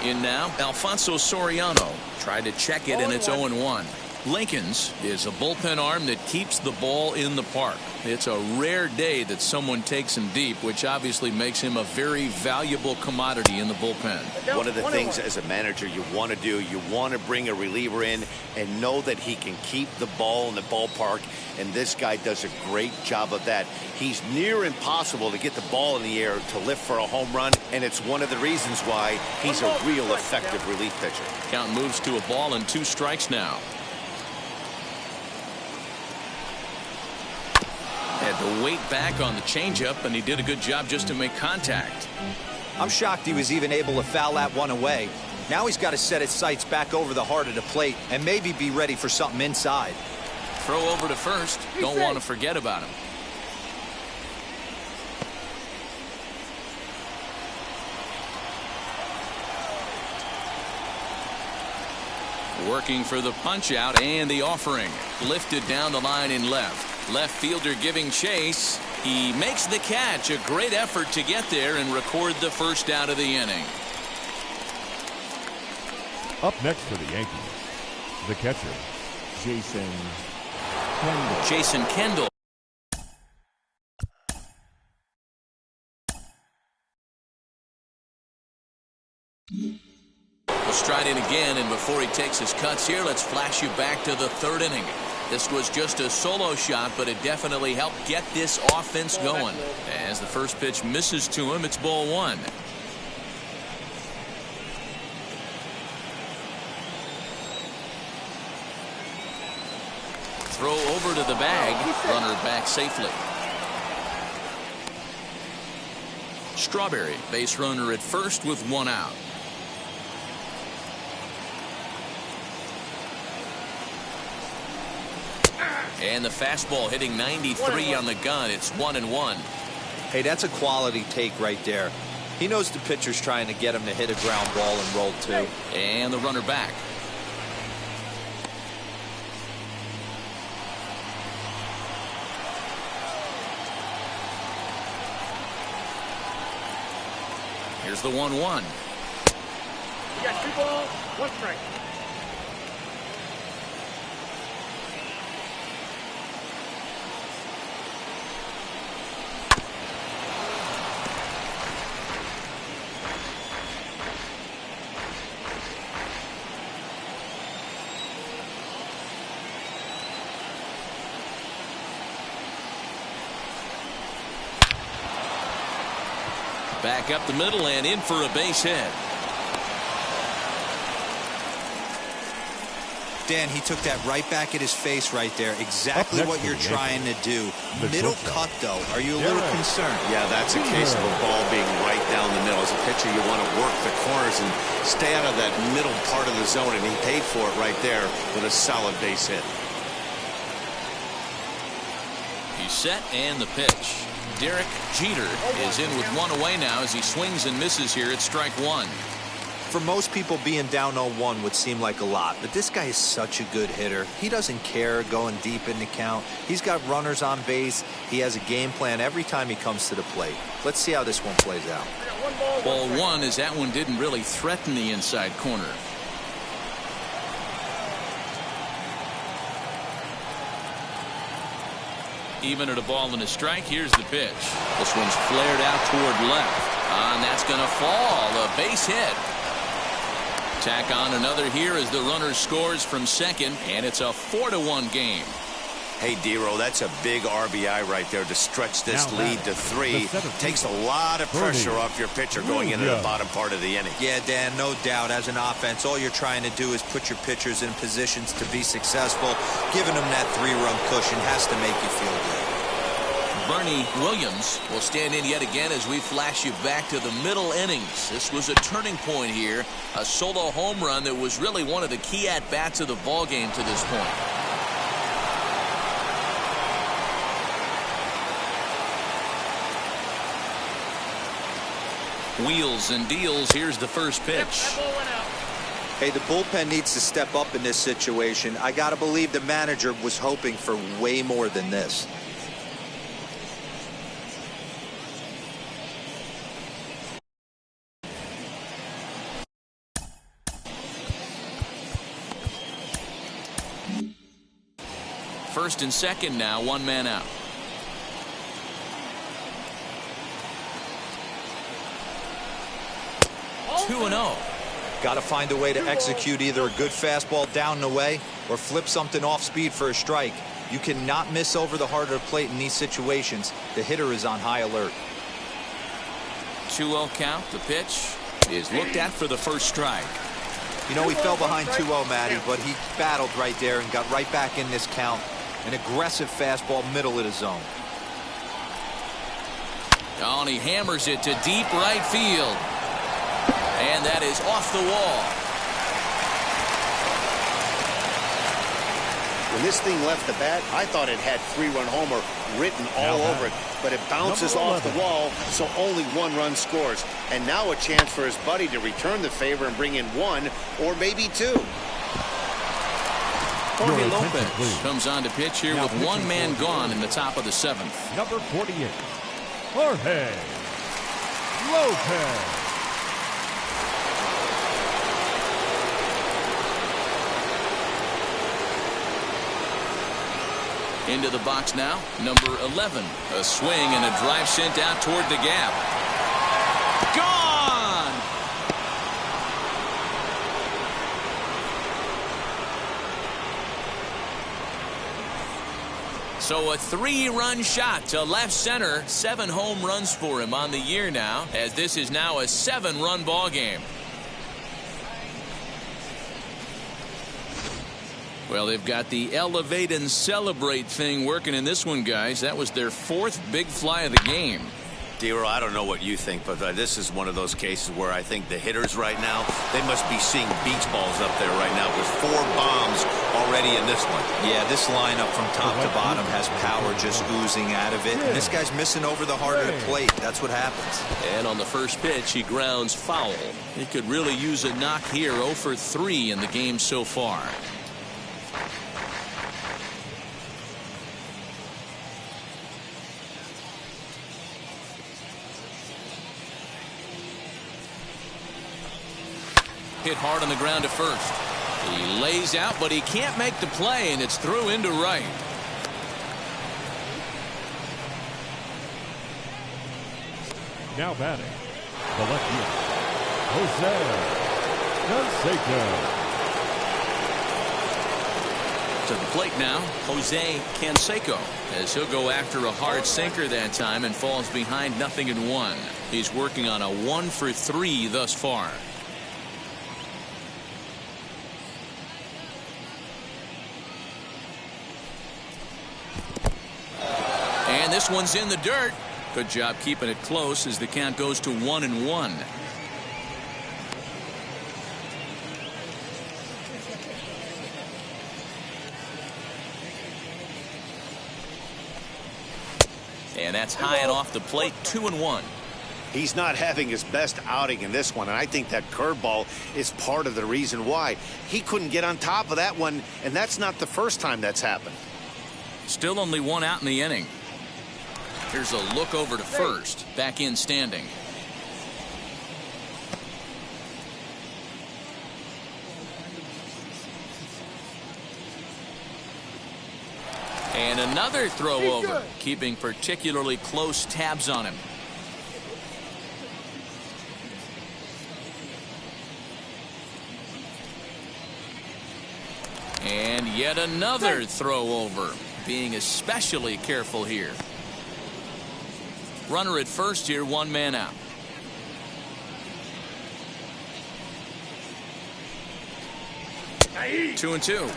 In now, Alfonso Soriano tried to check it, and it's 0-1. Lakins is a bullpen arm that keeps the ball in the park. It's a rare day that someone takes him deep, which obviously makes him a very valuable commodity in the bullpen. One of the things as a manager you want to do, you want to bring a reliever in and know that he can keep the ball in the ballpark, and this guy does a great job of that. He's near impossible to get the ball in the air to lift for a home run, and it's one of the reasons why he's a real effective relief pitcher. Count moves to a ball and 2 strikes now. Had to wait back on the changeup, and he did a good job just to make contact. I'm shocked he was even able to foul that one away. Now he's got to set his sights back over the heart of the plate and maybe be ready for something inside. Throw over to first. Don't want to forget about him. Working for the punch out and the offering. Lifted down the line in left. Left fielder giving chase. He makes the catch. A great effort to get there and record the first out of the inning. Up next for the Yankees, the catcher, Jason Kendall. Jason Kendall. We'll stride in again, and before he takes his cuts here, let's flash you back to the 3rd inning. This was just a solo shot, but it definitely helped get this offense going. As the first pitch misses to him, it's ball 1. Throw over to the bag. Runner back safely. Strawberry, base runner at first with 1 out. And the fastball hitting 93 on the gun. It's 1-1. Hey, that's a quality take right there. He knows the pitcher's trying to get him to hit a ground ball and roll 2. And the runner back. Here's the 1-1. You got 2 balls, 1 strike. Back up the middle and in for a base hit. Dan, he took that right back at his face right there. Exactly what you're trying to do. Middle cut, though. Are you a little concerned? Yeah, that's a case of a ball being right down the middle. As a pitcher, you want to work the corners and stay out of that middle part of the zone, and he paid for it right there with a solid base hit. He's set and the pitch. Derek Jeter is in with 1 away now as he swings and misses here at strike 1. For most people, being down 0-1 would seem like a lot, but this guy is such a good hitter. He doesn't care going deep in the count. He's got runners on base. He has a game plan every time he comes to the plate. Let's see how this one plays out. Ball 1 as that one didn't really threaten the inside corner. Even at a ball and a strike, here's the pitch. This one's flared out toward left. And that's going to fall. A base hit. Tack on another here as the runner scores from second, and it's a 4-1 game. Hey, Dero, that's a big RBI right there to stretch this lead to 3. Takes a lot of pressure off your pitcher going into the bottom part of the inning. Yeah, Dan, no doubt. As an offense, all you're trying to do is put your pitchers in positions to be successful. Giving them that 3-run cushion has to make you feel good. Bernie Williams will stand in yet again as we flash you back to the middle innings. This was a turning point here. A solo home run that was really one of the key at-bats of the ball game to this point. Wheels and deals. Here's the first pitch. Hey, the bullpen needs to step up in this situation. I got to believe the manager was hoping for way more than this. First and second now, 1 man out. Two 2-0. Got to find a way to execute either a good fastball down and away or flip something off speed for a strike. You cannot miss over the heart of the plate in these situations. The hitter is on high alert. 2-0 count. The pitch is looked at for the first strike. You know, he fell behind 2-0, Matty, but he battled right there and got right back in this count. An aggressive fastball middle of the zone. Oh, and he hammers it to deep right field. And that is off the wall. When this thing left the bat, I thought it had 3-run homer written all over it, but it bounces off the wall, so only 1 run scores. And now a chance for his buddy to return the favor and bring in 1 or maybe 2. Jorge Lopez comes on to pitch here with 1 man gone in the top of the 7th. Number 48, Jorge Lopez. Into the box now, number 11. A swing and a drive sent out toward the gap. Gone! So a 3-run shot to left center. 7 home runs for him on the year now, as this is now a 7-run ball game. Well, they've got the elevate and celebrate thing working in this one, guys. That was their 4th big fly of the game. Dero, I don't know what you think, but this is one of those cases where I think the hitters right now, they must be seeing beach balls up there right now with 4 bombs already in this one. Yeah, this lineup from top to bottom has power just oozing out of it. And this guy's missing over the heart of the plate. That's what happens. And on the first pitch, he grounds foul. He could really use a knock here. 0 for 3 in the game so far. Hit hard on the ground to first. He lays out, but he can't make the play, and it's through into right. Now batting, the lefty, Jose Canseco. To the plate now, Jose Canseco, as he'll go after a hard sinker that time and falls behind 0-1. He's working on a 1-for-3 thus far. And this one's in the dirt. Good job keeping it close as the count goes to 1-1. And that's high and off the plate, 2-1. He's not having his best outing in this one, and I think that curveball is part of the reason why. He couldn't get on top of that one, and that's not the first time that's happened. Still only one out in the inning. Here's a look over to first. Back in standing. And another throw over, keeping particularly close tabs on him. And yet another throw over, being especially careful here. Runner at first here, one man out. Ahí. 2-2.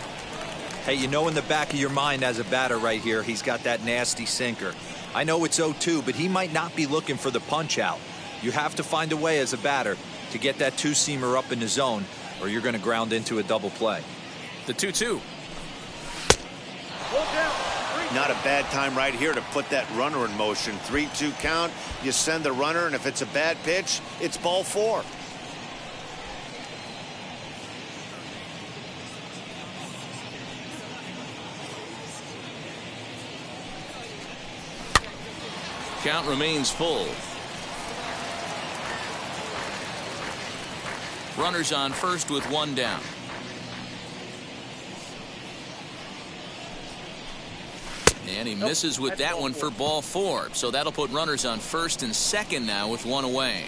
Hey, you know in the back of your mind as a batter right here, he's got that nasty sinker. I know it's 0-2, but he might not be looking for the punch out. You have to find a way as a batter to get that two-seamer up in the zone, or you're going to ground into a double play. The 2-2. Not a bad time right here to put that runner in motion. 3-2 count. You send the runner, and if it's a bad pitch, it's ball 4. Count remains full. Runners on first with one down. And he misses with that one for ball 4. So that'll put runners on first and second now with one away.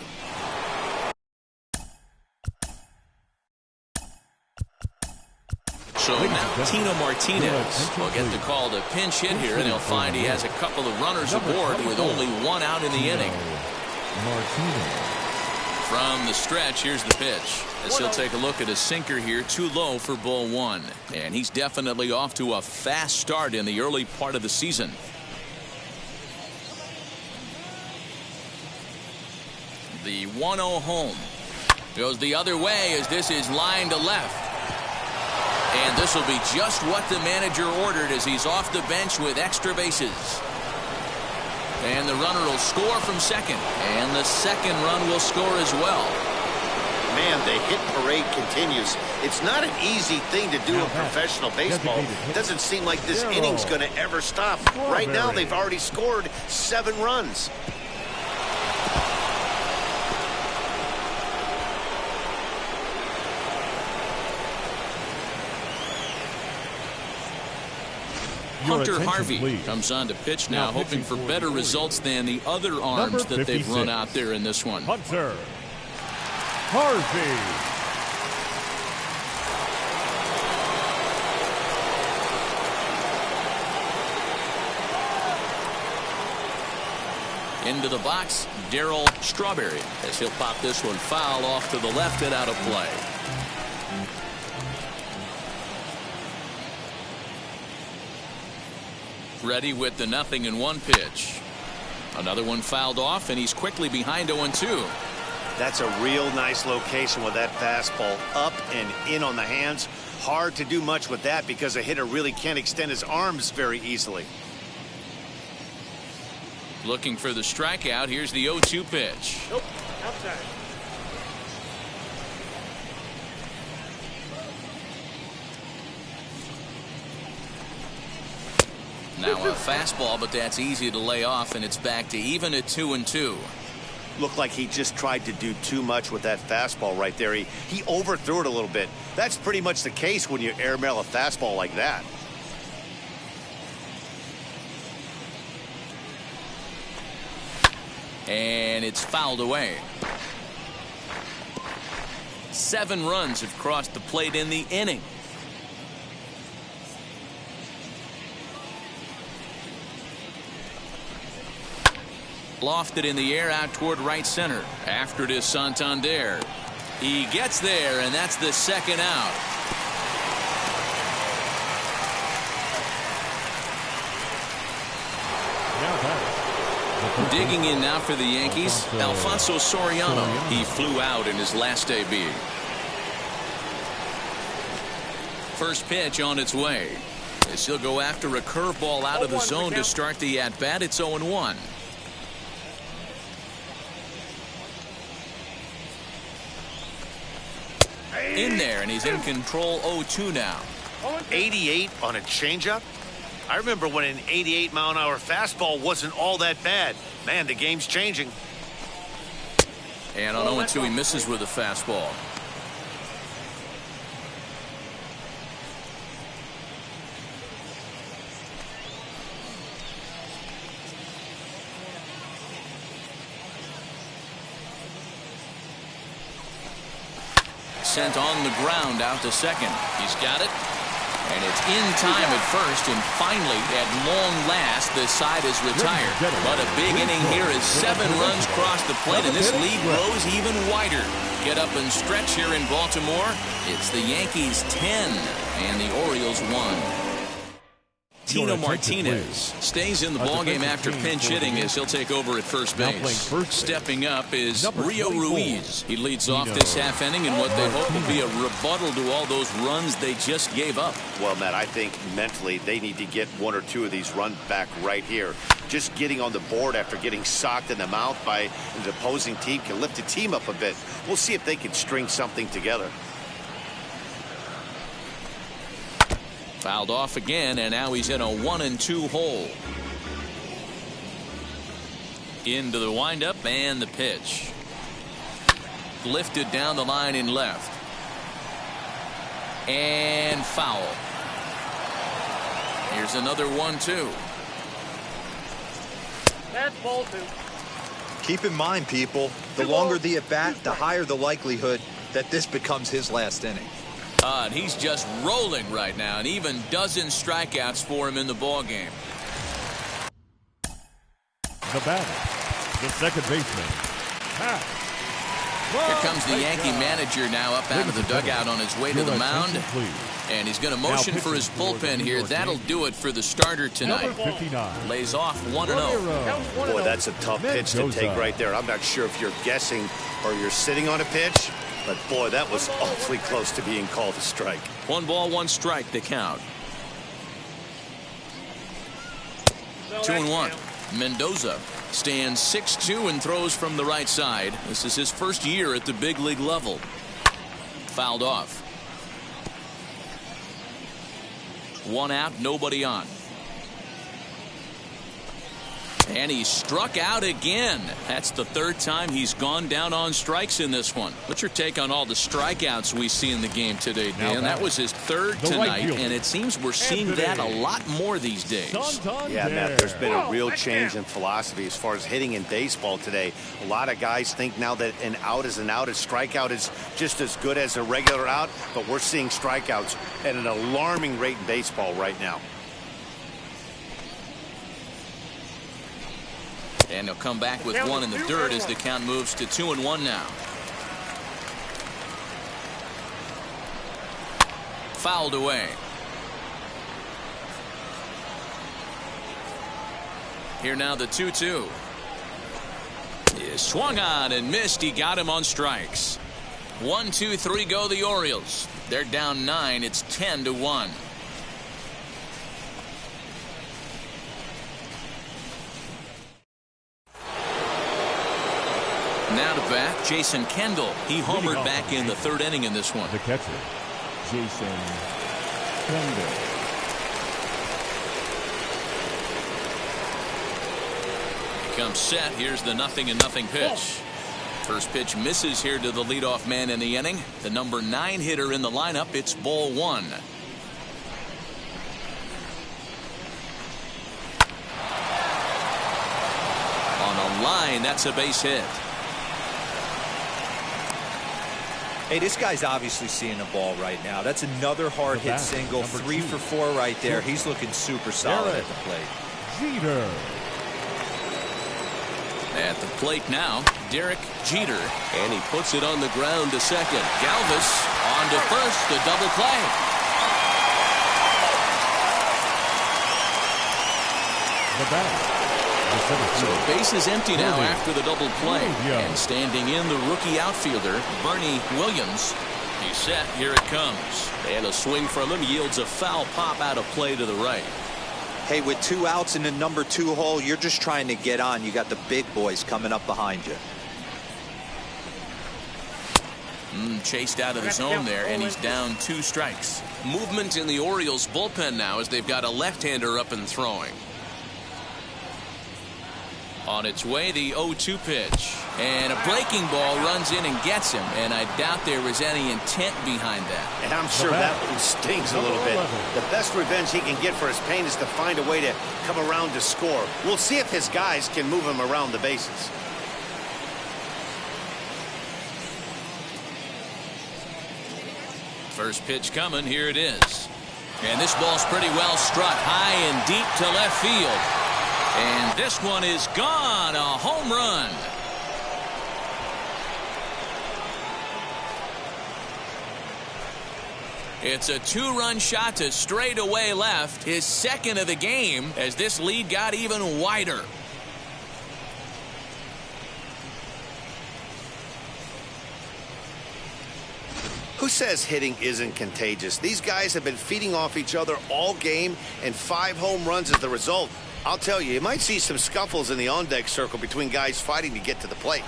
So now Tino Martinez will get the call to pinch hit here, and he'll find he has a couple of runners aboard with only one out in the inning. From the stretch, here's the pitch. As he'll take a look at a sinker here, too low for ball 1. And he's definitely off to a fast start in the early part of the season. The 1-0 home goes the other way as this is line to left. And this will be just what the manager ordered as he's off the bench with extra bases. And the runner will score from second. And the second run will score as well. Man, the hit parade continues. It's not an easy thing to do in professional baseball. It doesn't seem like this inning's going to ever stop. Right now, they've already scored 7 runs. Hunter Harvey comes on to pitch now, hoping for better results than the other arms that they've run out there in this one. Hunter Harvey. Into the box, Darryl Strawberry, as he'll pop this one foul off to the left and out of play. Ready with the 0-1 pitch. Another one fouled off, and he's quickly behind 0-2. That's a real nice location with that fastball up and in on the hands. Hard to do much with that because a hitter really can't extend his arms very easily. Looking for the strikeout. Here's the 0-2 pitch. Nope, outside. Now a fastball, but that's easy to lay off, and it's back to even at 2-2. Looked like he just tried to do too much with that fastball right there. He overthrew it a little bit. That's pretty much the case when you airmail a fastball like that. And it's fouled away. 7 runs have crossed the plate in the inning. Lofted in the air out toward right center. After it is Santander. He gets there, and that's the second out. Digging in now for the Yankees, Alfonso Soriano. He flew out in his last AB. First pitch on its way. As he'll go after a curveball out of the zone to start the at-bat. It's 0-1. In there, and he's in control. 0-2 now. 88 on a changeup. I remember when an 88-mile-an-hour fastball wasn't all that bad. Man, the game's changing. And on 0-2, he misses with a fastball. Sent on the ground out to second. He's got it. And it's in time at first, and finally, at long last, the side is retired. But a big inning here as 7 runs cross the plate, and this lead grows even wider. Get up and stretch here in Baltimore. It's the Yankees 10 and the Orioles 1. Tino Martinez stays in the ballgame after pinch hitting as he'll take over at first base. Stepping up is Rio Ruiz. He leads off this half inning in what they hope will be a rebuttal to all those runs they just gave up. Well, Matt, I think mentally they need to get 1 or 2 of these runs back right here. Just getting on the board after getting socked in the mouth by the opposing team can lift the team up a bit. We'll see if they can string something together. Fouled off again, and now he's in a 1-2 hole. Into the windup and the pitch. Lifted down the line in left. And foul. Here's another 1-2. That's ball 2. Keep in mind, people, the longer the at-bat, the higher the likelihood that this becomes his last inning. And he's just rolling right now, and even dozen strikeouts for him in the ballgame. The batter, the second baseman. Here comes the Yankee manager now up out of the dugout on his way to the mound. And he's going to motion for his bullpen here. That'll do it for the starter tonight. Lays off 1-0. Boy, that's a tough pitch to take right there. I'm not sure if you're guessing or you're sitting on a pitch. But, boy, that was awfully close to being called a strike. 1 ball, 1 strike, the count. 2-1. Mendoza stands 6'2" and throws from the right side. This is his first year at the big league level. Fouled off. 1 out, nobody on. And he struck out again. That's the 3rd time he's gone down on strikes in this one. What's your take on all the strikeouts we see in the game today, Dan? That was his 3rd tonight, and it seems we're seeing that a lot more these days. Yeah, Matt, there's been a real change in philosophy as far as hitting in baseball today. A lot of guys think now that an out is an out. A strikeout is just as good as a regular out, but we're seeing strikeouts at an alarming rate in baseball right now. And he'll come back with 1 in the dirt as the count moves to 2-1 now. Fouled away. Here now the 2-2. He swung on and missed. He got him on strikes. 1, 2, 3 go the Orioles. They're down 9. It's 10-1. Now to bat, Jason Kendall. He homered back in the 3rd inning in this one. The catcher, Jason Kendall. comes set. Here's the 0-0 pitch. First pitch misses here to the leadoff man in the inning. The number 9 hitter in the lineup. It's ball 1. On a line, that's a base hit. Hey, this guy's obviously seeing the ball right now. That's another hard hit single. 3 for 4 right there. He's looking super solid at the plate. Jeter. At the plate now, Derek Jeter. And he puts it on the ground to second. Galvis on to first, the double play. The batter. So base is empty now after the double play. And standing in, the rookie outfielder, Bernie Williams. He's set. Here it comes. And a swing from him yields a foul pop out of play to the right. Hey, with 2 outs in the number 2 hole, you're just trying to get on. You got the big boys coming up behind you. Chased out of the zone there, and he's down 2 strikes. Movement in the Orioles bullpen now as they've got a left-hander up and throwing. On its way, the 0-2 pitch. And a breaking ball runs in and gets him. And I doubt there was any intent behind that. And I'm sure that one stings a little bit. The best revenge he can get for his pain is to find a way to come around to score. We'll see if his guys can move him around the bases. First pitch coming. Here it is. And this ball's pretty well struck high and deep to left field. And this one is gone. A home run. It's a 2-run shot to straightaway left. His second of the game as this lead got even wider. Who says hitting isn't contagious? These guys have been feeding off each other all game, and 5 home runs is the result. I'll tell you, you might see some scuffles in the on-deck circle between guys fighting to get to the plate.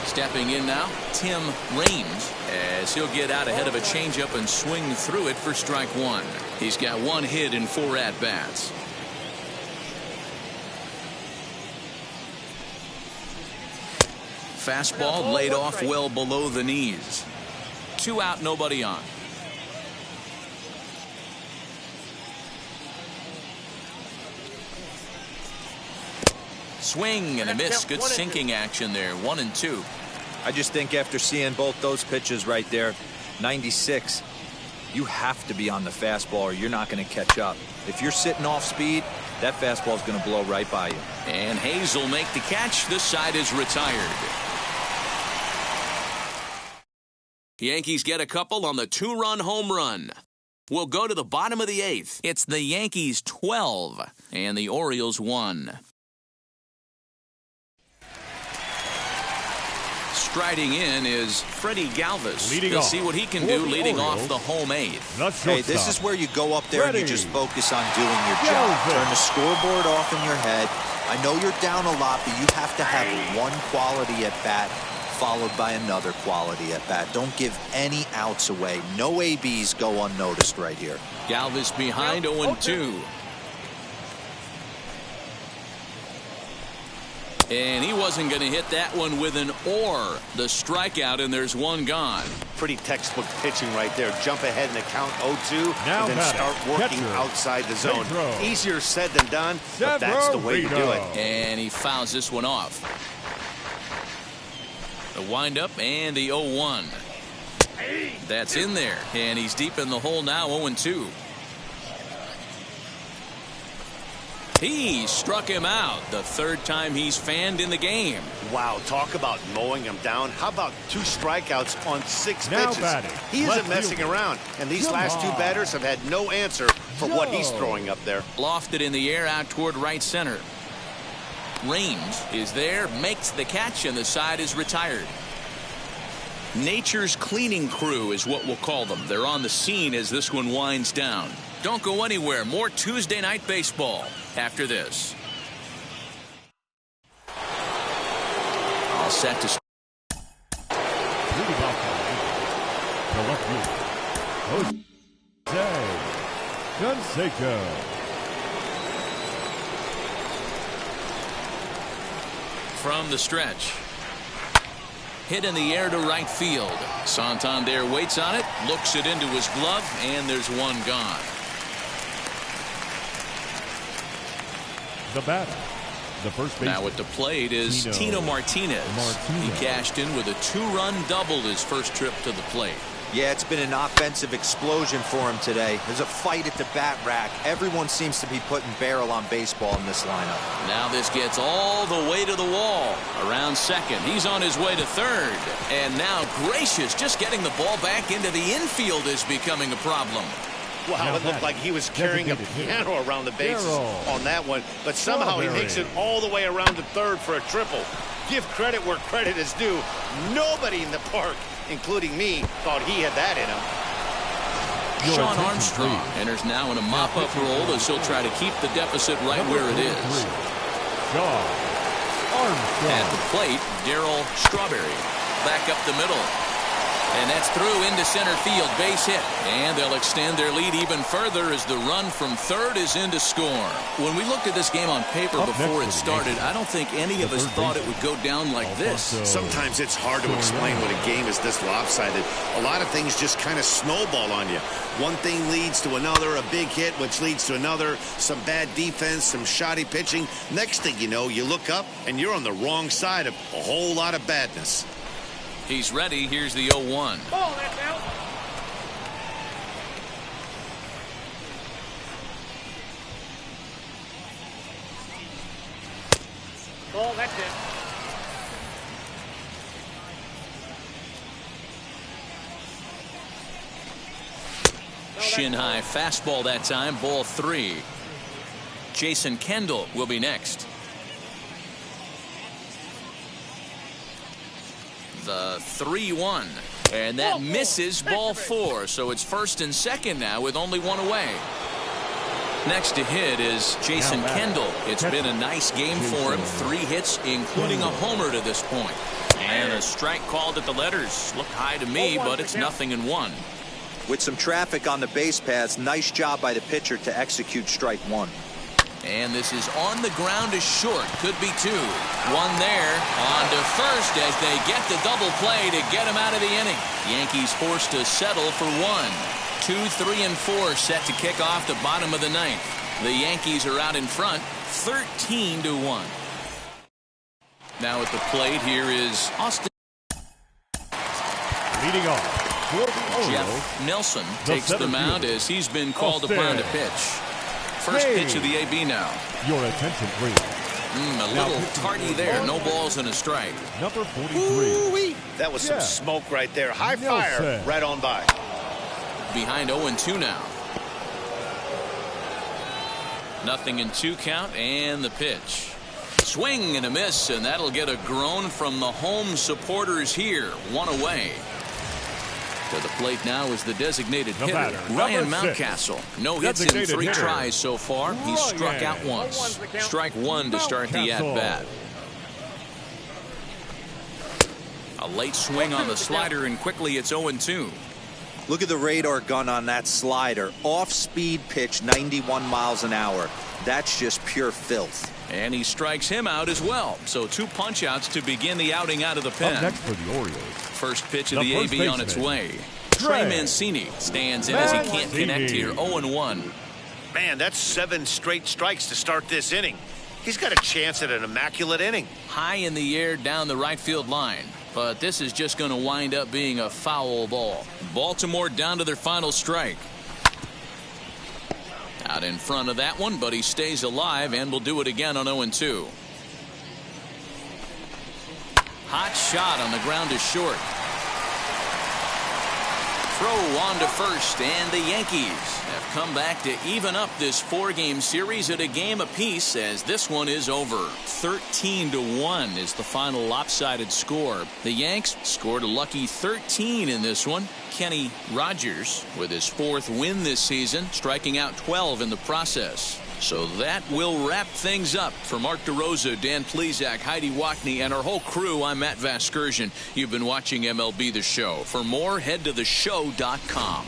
Stepping in now, Tim Raines, as he'll get out ahead of a changeup and swing through it for strike 1. He's got 1 hit in 4 at-bats. Fastball laid off well below the knees. 2 out, nobody on. Swing and a miss. Good sinking action there. 1-2. I just think after seeing both those pitches right there, 96, you have to be on the fastball or you're not going to catch up. If you're sitting off speed, that fastball is going to blow right by you. And Hayes will make the catch. This side is retired. Yankees get a couple on the 2-run home run. We'll go to the bottom of the 8th. It's the Yankees 12 and the Orioles 1. Striding in is Freddie Galvis. We'll see what he can do leading off the home 8th. Hey, this is where you go up there and you just focus on doing your job. Turn the scoreboard off in your head. I know you're down a lot, but you have to have one quality at bat followed by another quality at bat. Don't give any outs away. No ABs go unnoticed right here. Galvis behind 0-2. And he wasn't going to hit that one with an or. The strikeout, and there's 1 gone. Pretty textbook pitching right there. Jump ahead in the count 0-2 and then start working outside the zone. Easier said than done, but that's the way to do it. And he fouls this one off. The windup and the 0-1. That's in there. And he's deep in the hole now, 0-2. He struck him out. The 3rd time he's fanned in the game. Wow, talk about mowing him down. How about 2 strikeouts on 6 pitches? He isn't messing around. And these last 2 batters have had no answer for what he's throwing up there. Lofted in the air out toward right center. Raines is there, makes the catch, and the side is retired. Nature's cleaning crew is what we'll call them. They're on the scene as this one winds down. Don't go anywhere. More Tuesday night baseball after this. All set to The left fielder, Jose Canseco. From the stretch. Hit in the air to right field. Santander waits on it, looks it into his glove, and there's one gone. The batter, the first baseman. Now at the plate is Tino Martinez. He cashed in with a 2-run double his first trip to the plate. Yeah, it's been an offensive explosion for him today. There's a fight at the bat rack. Everyone seems to be putting barrel on baseball in this lineup. Now this gets all the way to the wall. Around second. He's on his way to third. And now Gracious, just getting the ball back into the infield is becoming a problem. Wow, it looked like he was carrying a piano around the bases on that one, but somehow he makes it all the way around to third for a triple. Give credit where credit is due. Nobody in the park, including me, thought he had that in him. Sean Armstrong enters now in a mop-up role as he'll try to keep the deficit right where it is. Sean Armstrong. At the plate, Darryl Strawberry. Back up the middle. And that's through into center field, base hit. And they'll extend their lead even further as the run from third is in to score. When we looked at this game on paper before it started, I don't think any of us thought it would go down like this. Sometimes it's hard to explain when a game is this lopsided. A lot of things just kind of snowball on you. One thing leads to another, a big hit, which leads to another, some bad defense, some shoddy pitching. Next thing you know, you look up and you're on the wrong side of a whole lot of badness. He's ready. Here's the 0-1. Ball, that's out. Ball, that's it. Shin high fastball that time. Ball 3. Jason Kendall will be next. The 3-1, and that misses. Ball 4, so it's first and second now with only one away. Next to hit is Jason Kendall. It's been a nice game for him. 3 hits, including a homer to this point. And a strike called at the letters. Looked high to me, but it's 0-1. With some traffic on the base paths, nice job by the pitcher to execute strike 1. And this is on the ground to short. Could be 2. One there. On to first as they get the double play to get him out of the inning. Yankees forced to settle for 1. 2, 3, and 4 set to kick off the bottom of the 9th. The Yankees are out in front, 13-1. Now at the plate, here is Austin. Leading off for the Orioles, Jeff Nelson takes the mound as he's been called upon to pitch. First pitch of the AB now. Your attention, please. A little tardy there. No balls and a strike. Number 43. That was some smoke right there. High fire right on by. Behind 0-2 now. 0-2 count and the pitch. Swing and a miss, and that'll get a groan from the home supporters here. 1 away. To the plate now is the designated hitter, Ryan Mountcastle. No hits in 3 tries so far. He's struck out once. Strike 1 to start the at-bat. A late swing on the slider, and quickly it's 0-2. Look at the radar gun on that slider. Off-speed pitch, 91 miles an hour. That's just pure filth. And he strikes him out as well. So 2 punch-outs to begin the outing out of the pen. Up next for the Orioles. First pitch of the AB on its way. Trey Mancini stands in as he can't connect here. 0-1. Man, that's 7 straight strikes to start this inning. He's got a chance at an immaculate inning. High in the air down the right field line. But this is just going to wind up being a foul ball. Baltimore down to their final strike. Out in front of that one, but he stays alive and will do it again on 0-2. Hot shot on the ground to short. Throw on to first, and the Yankees have come back to even up this 4-game series at a game apiece as this one is over. 13-1 is the final lopsided score. The Yanks scored a lucky 13 in this one. Kenny Rogers with his 4th win this season, striking out 12 in the process. So that will wrap things up. For Mark DeRosa, Dan Plesac, Heidi Wackney, and our whole crew, I'm Matt Vasgersian. You've been watching MLB The Show. For more, head to theshow.com.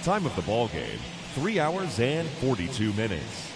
Time of the ball game, 3 hours and 42 minutes.